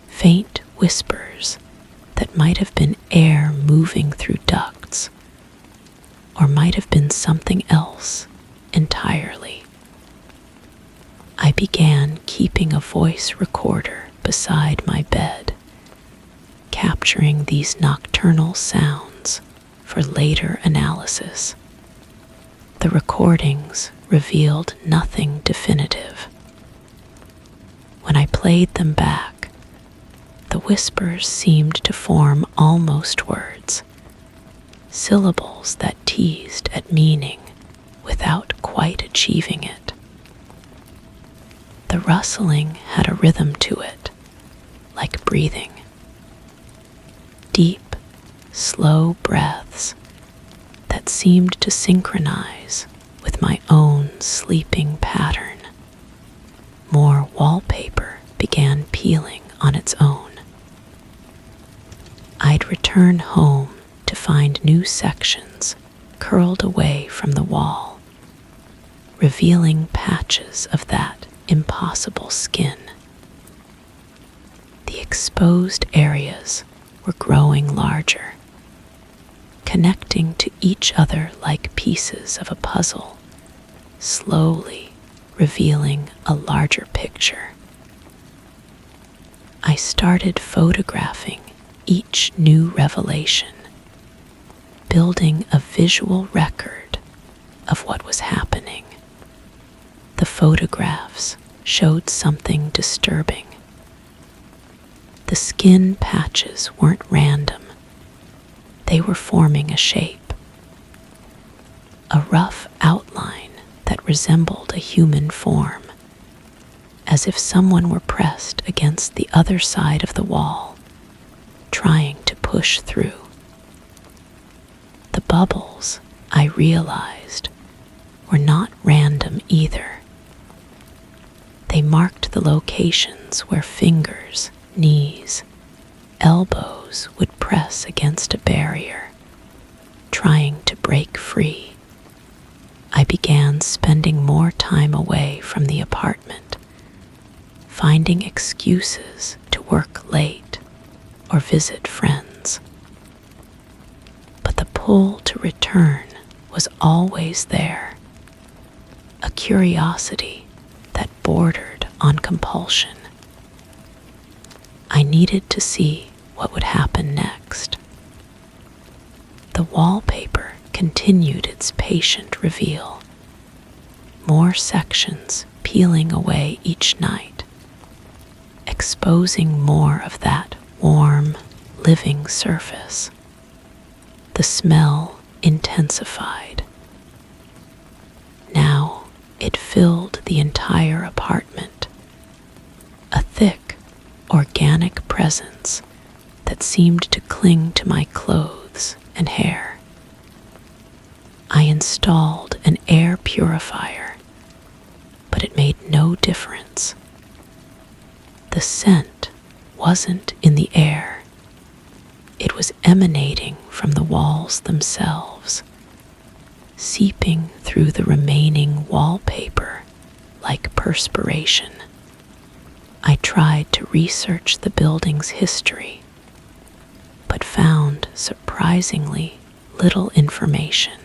A: faint whispers that might have been air moving through ducts, or might have been something else entirely. I began keeping a voice recorder beside my bed, capturing these nocturnal sounds for later analysis. The recordings revealed nothing definitive. When I played them back, the whispers seemed to form almost words, syllables that teased at meaning without quite achieving it. The rustling had a rhythm to it, like breathing. Deep, slow breaths that seemed to synchronize with my own sleeping pattern. More wallpaper began peeling on its own. I'd return home to find new sections curled away from the wall, revealing patches of that impossible skin. The exposed areas were growing larger, connecting to each other like pieces of a puzzle, slowly revealing a larger picture. I started photographing each new revelation, building a visual record of what was happening. The photographs showed something disturbing. The skin patches weren't random. They were forming a shape, a rough outline that resembled a human form, as if someone were pressed against the other side of the wall, trying to push through. The bubbles, I realized, were not random either. They marked the locations where fingers, knees, elbows would press against a barrier, trying to break free. I began spending more time away from the apartment, finding excuses to work late or visit friends. But the pull to return was always there, a curiosity that bordered on compulsion. I needed to see what would happen next. The wallpaper continued its patient reveal, more sections peeling away each night, exposing more of that warm, living surface. The smell intensified. Now it filled the entire apartment, a thick, organic presence that seemed to cling to my clothes and hair. I installed an air purifier, but it made no difference. The scent wasn't in the air. It was emanating from the walls themselves, seeping through the remaining wallpaper like perspiration. I tried to research the building's history, but found surprisingly little information.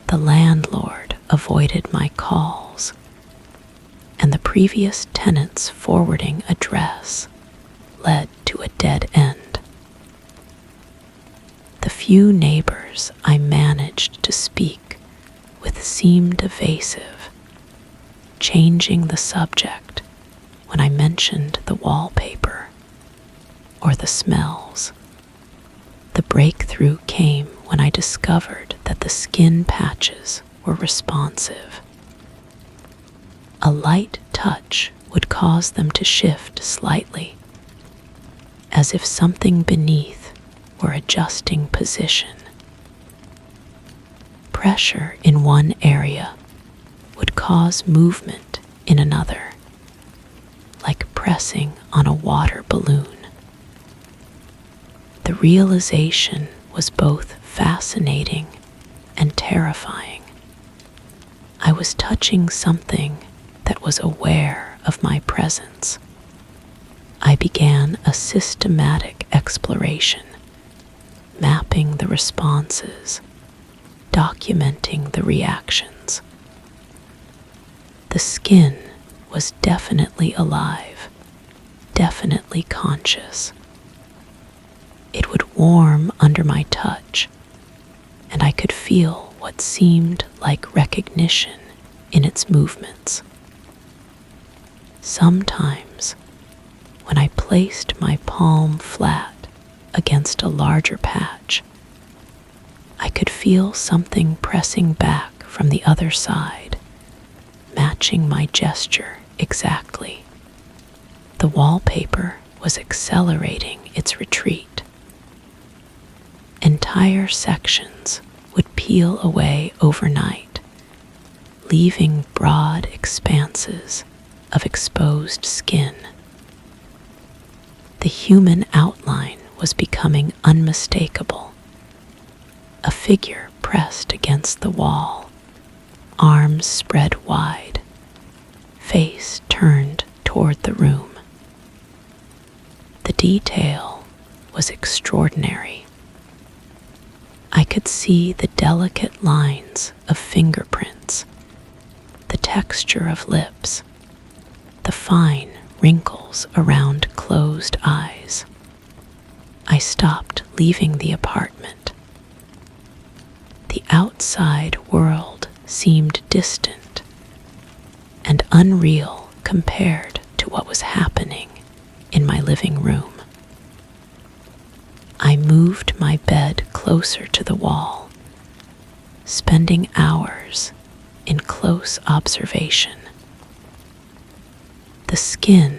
A: The landlord avoided my calls, and the previous tenant's forwarding address led to a dead end. The few neighbors I managed to speak with seemed evasive, changing the subject when I mentioned the wallpaper or the smells. The breakthrough came when I discovered that the skin patches were responsive. A light touch would cause them to shift slightly, as if something beneath were adjusting position. Pressure in one area would cause movement in another, like pressing on a water balloon. The realization was both fascinating and terrifying. I was touching something that was aware of my presence. I began a systematic exploration, mapping the responses, documenting the reactions. The skin was definitely alive, definitely conscious. It would warm under my touch, and I could feel what seemed like recognition in its movements. Sometimes, when I placed my palm flat against a larger patch, I could feel something pressing back from the other side, matching my gesture exactly. The wallpaper was accelerating its retreat. Entire sections would peel away overnight, leaving broad expanses of exposed skin. The human outline was becoming unmistakable. A figure pressed against the wall, arms spread wide, face turned toward the room. The detail was extraordinary. I could see the delicate lines of fingerprints, the texture of lips, the fine wrinkles around closed eyes. I stopped leaving the apartment. The outside world seemed distant and unreal compared to what was happening in my living room. I moved my bed closer to the wall, spending hours in close observation. The skin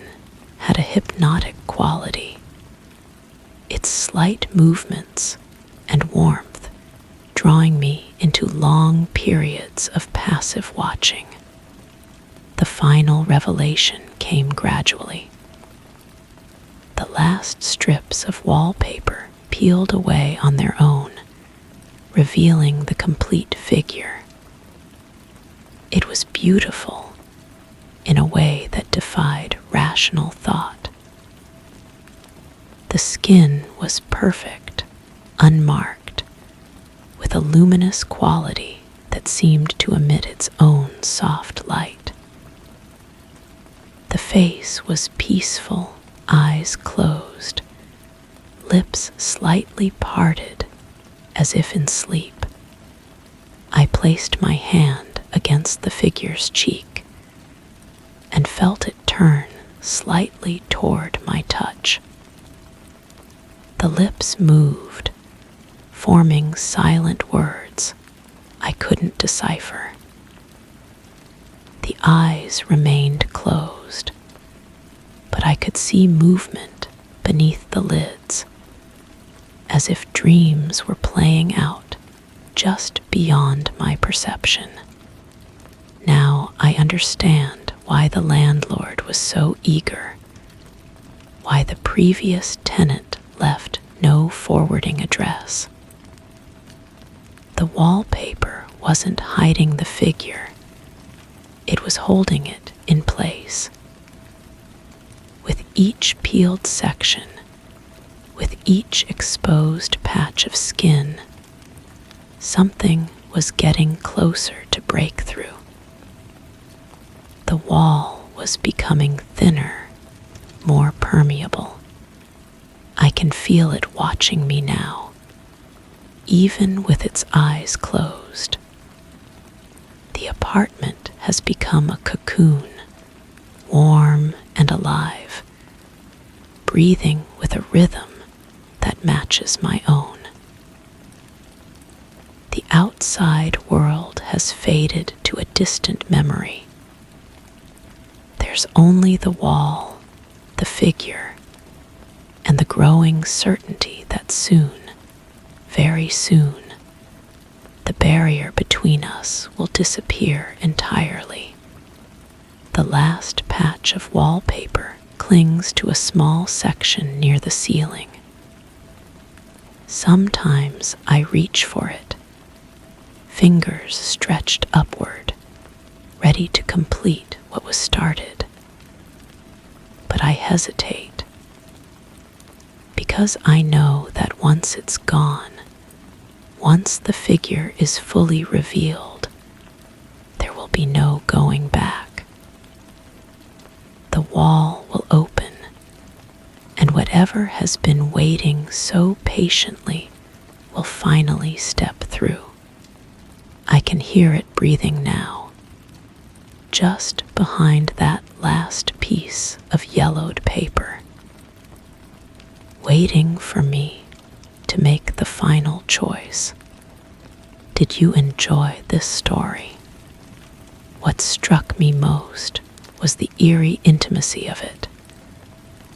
A: had a hypnotic quality. Its slight movements and warmth drawing me into long periods of passive watching. The final revelation came gradually. The last strips of wallpaper peeled away on their own, revealing the complete figure. It was beautiful in a way that defied rational thought. The skin was perfect, unmarked, with a luminous quality that seemed to emit its own soft light. The face was peaceful, eyes closed, lips slightly parted as if in sleep. I placed my hand against the figure's cheek and felt it turn slightly toward my touch. The lips moved, forming silent words I couldn't decipher. The eyes remained closed, but I could see movement beneath the lids, as if dreams were playing out just beyond my perception. Now I understand why the landlord was so eager, why the previous tenant left no forwarding address. The wallpaper wasn't hiding the figure, it was holding it in place. With each peeled section, with each exposed patch of skin, something was getting closer to breakthrough. The wall was becoming thinner, more permeable. I can feel it watching me now, even with its eyes closed. The apartment has become a cocoon, warm and alive, breathing with a rhythm that matches my own. The outside world has faded to a distant memory. There's only the wall, the figure, and the growing certainty that soon, very soon, the barrier between us will disappear entirely. The last patch of wallpaper clings to a small section near the ceiling. Sometimes I reach for it, fingers stretched upward, ready to complete what was started. But I hesitate, because I know that once it's gone, once the figure is fully revealed, there will be no going back. The wall will open, and whatever has been waiting so patiently will finally step through. I can hear it breathing now, just behind that last piece of yellowed paper, waiting for me to make the final choice. Did you enjoy this story? What struck me most was the eerie intimacy of it,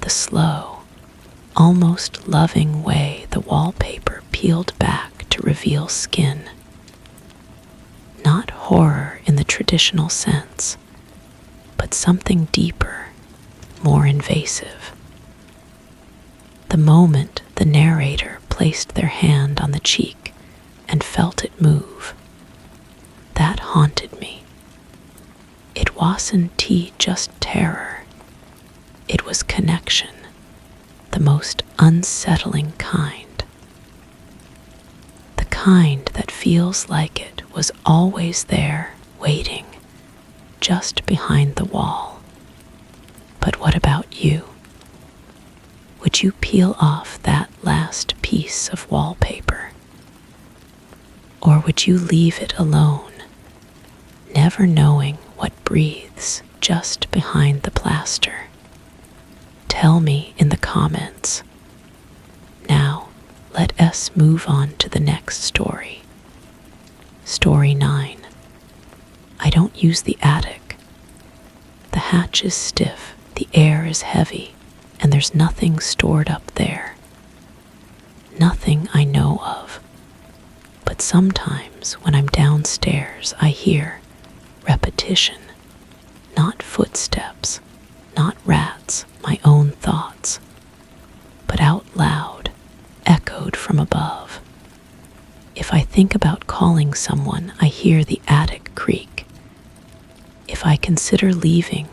A: the slow, almost loving way the wallpaper peeled back to reveal skin. Not horror in the traditional sense, but something deeper, more invasive. The moment the narrator placed their hand on the cheek and felt it move, that haunted me. It wasn't just terror. It was connection, the most unsettling kind. The kind that feels like it was always there, waiting, just behind the wall. But what about you? Would you peel off that last piece of wallpaper? Or would you leave it alone, never knowing what breathes just behind the plaster? Tell me in the comments. Now, let us move on to the next story. Story 9. I don't use the attic. The hatch is stiff, the air is heavy, and there's nothing stored up there. Nothing I know of. But sometimes when I'm downstairs, I hear repetition, not footsteps, not rats, my own thoughts, but out loud, echoed from above. If I think about calling someone, I hear the attic creak. If I consider leaving,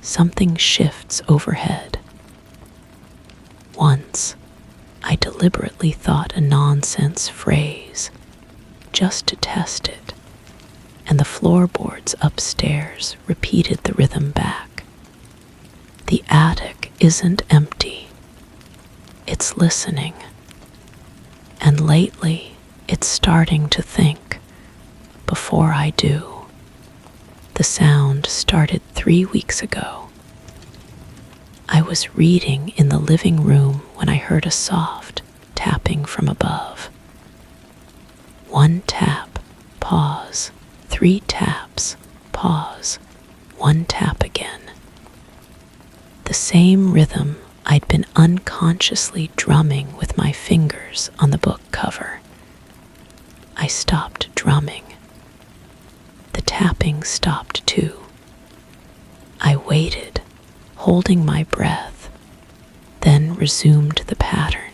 A: something shifts overhead. Once, I deliberately thought a nonsense phrase, just to test it, and the floorboards upstairs repeated the rhythm back. The attic isn't empty. It's listening. And lately, it's starting to think, before I do. The sound started 3 weeks ago. I was reading in the living room when I heard a soft tapping from above. 1 tap, pause, 3 taps, pause, 1 tap again. The same rhythm I'd been unconsciously drumming with my fingers on the book cover. I stopped drumming. The tapping stopped too. I waited, holding my breath, then resumed the pattern.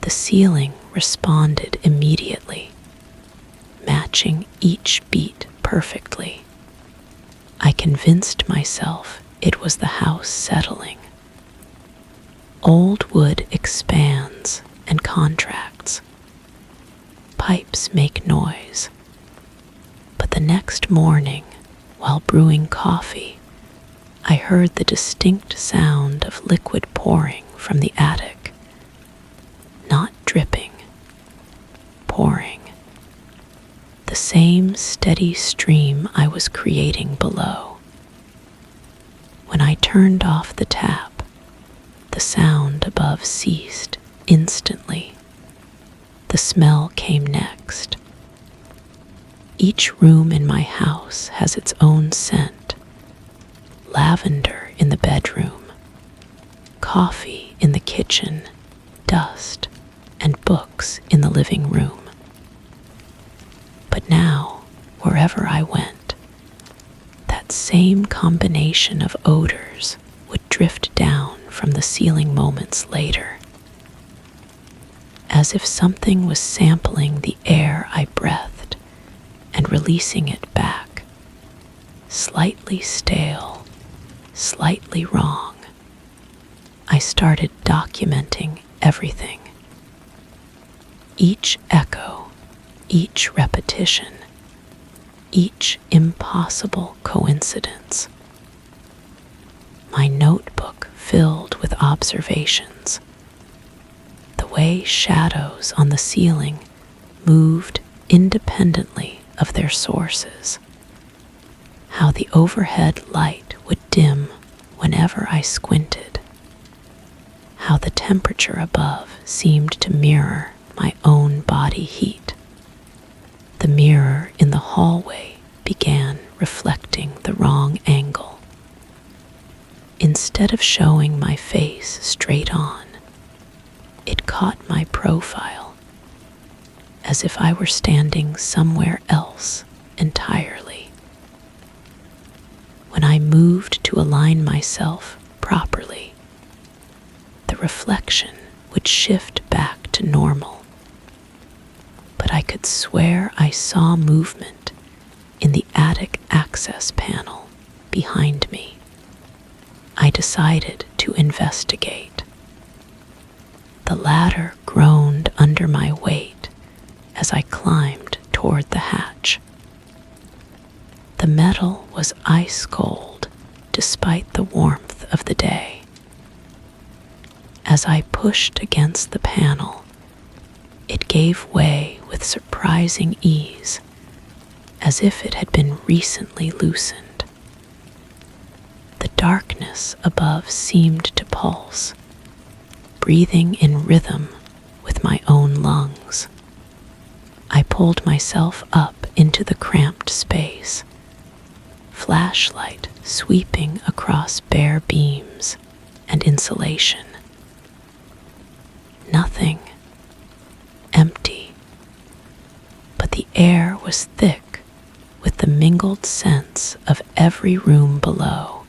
A: The ceiling responded immediately, matching each beat perfectly. I convinced myself it was the house settling. Old wood expands and contracts. Pipes make noise. But the next morning, while brewing coffee, I heard the distinct sound of liquid pouring from the attic. Not dripping, pouring. The same steady stream I was creating below. When I turned off the tap, the sound above ceased instantly. The smell came next. Each room in my house has its own scent. Lavender in the bedroom, coffee in the kitchen, dust, and books in the living room. But now, wherever I went, that same combination of odors would drift down from the ceiling moments later, as if something was sampling the air I breathed and releasing it back, slightly stale, slightly wrong. I started documenting everything. Each echo, each repetition, each impossible coincidence. My notebook filled with observations. The way shadows on the ceiling moved independently of their sources. How the overhead light would dim whenever I squinted. How the temperature above seemed to mirror my own body heat. The mirror in the hallway began reflecting the wrong angle. Instead of showing my face straight on, it caught my profile, as if I were standing somewhere else entirely. When I moved to align myself properly, the the reflection would shift back to normal. But I could swear I saw movement in the attic access panel behind me. I decided to investigate. The ladder groaned under my weight as I climbed toward the hatch. The metal was ice cold despite the warmth of the day. As I pushed against the panel, it gave way with surprising ease, as if it had been recently loosened. The darkness above seemed to pulse, breathing in rhythm with my own lungs. I pulled myself up into the cramped space, flashlight sweeping across bare beams and insulation. Nothing. Empty. But the air was thick with the mingled scents of every room below,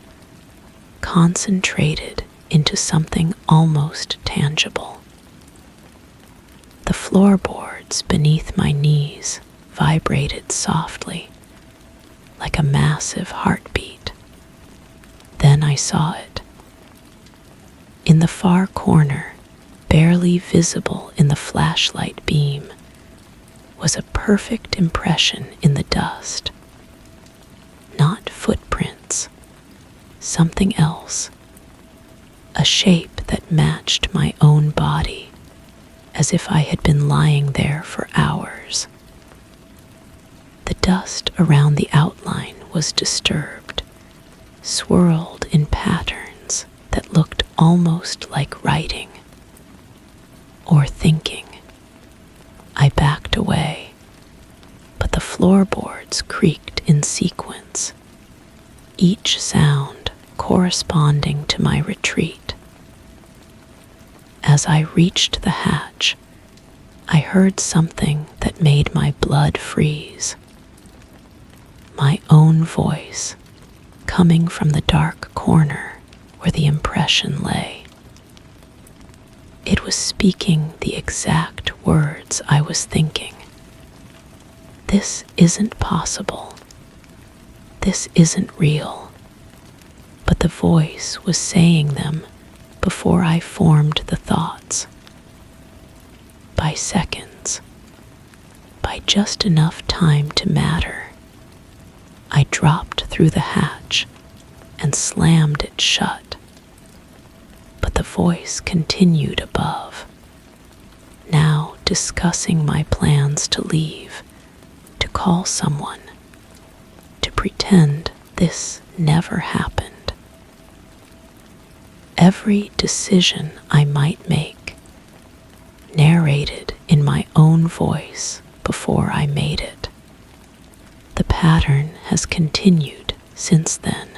A: concentrated into something almost tangible. The floorboards beneath my knees vibrated softly, like a massive heartbeat. Then I saw it. In the far corner, barely visible in the flashlight beam, was a perfect impression in the dust. Not footprints, something else. A shape that matched my own body, as if I had been lying there for hours. The dust around the outline was disturbed, swirled in patterns that looked almost like writing or thinking. I backed away, but the floorboards creaked in sequence, each sound corresponding to my retreat. As I reached the hatch, I heard something that made my blood freeze. My own voice, coming from the dark corner where the impression lay. It was speaking the exact words I was thinking. This isn't possible. This isn't real. But the voice was saying them before I formed the thoughts. By seconds, by just enough time to matter, I dropped through the hatch and slammed it shut. But the voice continued above, now discussing my plans to leave, to call someone, to pretend this never happened. Every decision I might make, narrated in my own voice before I made it. The pattern has continued since then.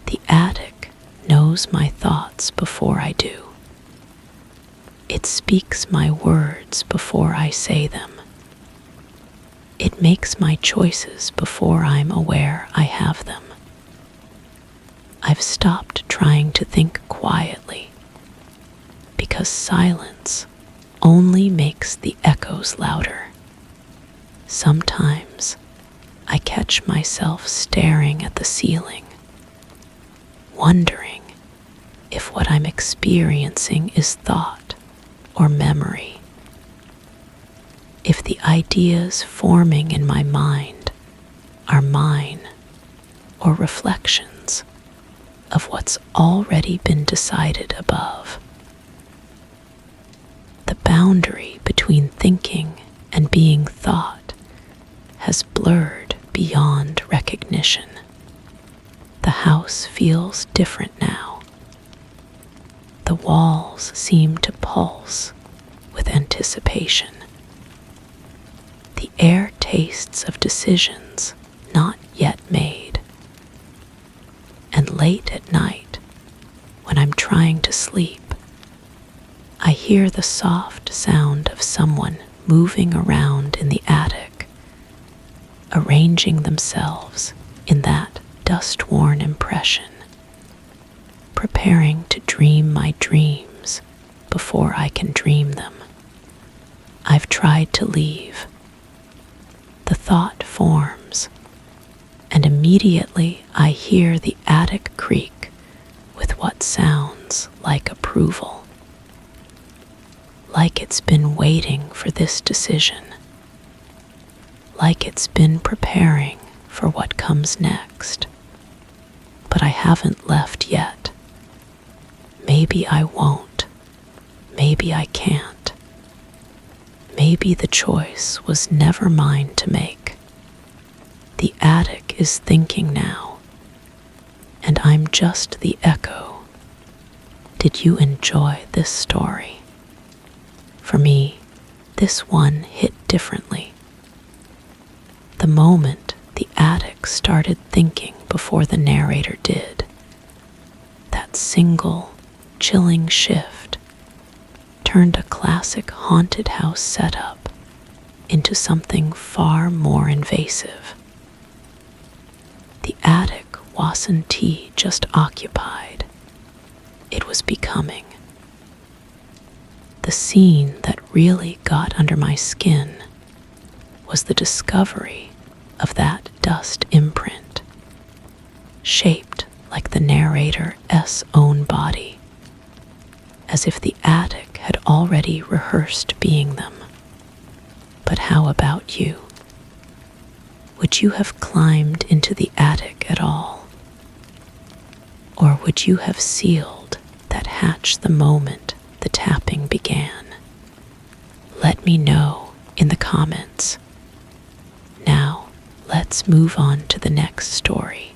A: The attic knows my thoughts before I do. It speaks my words before I say them. It makes my choices before I'm aware I have them. I've stopped trying to think quietly, because silence only makes the echoes louder. Sometimes I catch myself staring at the ceiling, wondering if what I'm experiencing is thought or memory. If the ideas forming in my mind are mine or reflections of what's already been decided above. The boundary between thinking and being thought has blurred beyond recognition. The house feels different now. The walls seem to pulse with anticipation. The air tastes of decisions not yet made. And late at night, when I'm trying to sleep, I hear the soft sound of someone moving around in the attic, arranging themselves in that dust-worn impression, preparing to dream my dreams before I can dream them. I've tried to leave. The thought forms, and immediately I hear the attic creak with what sounds like approval. Like it's been waiting for this decision. Like it's been preparing for what comes next. But I haven't left yet. Maybe I won't. Maybe I can't. Maybe the choice was never mine to make. The attic is thinking now, and I'm just the echo. Did you enjoy this story? For me, this one hit differently. The moment the attic started thinking before the narrator did, that single, chilling shift turned a classic haunted house setup into something far more invasive. The attic wasn't just occupied. It was becoming. The scene that really got under my skin was the discovery of that dust imprint, shaped like the narrator's own body, as if the attic had already rehearsed being them. But how about you? Would you have climbed into the attic at all? Or would you have sealed that hatch the moment the tapping began? Let me know in the comments. Now, let's move on to the next story.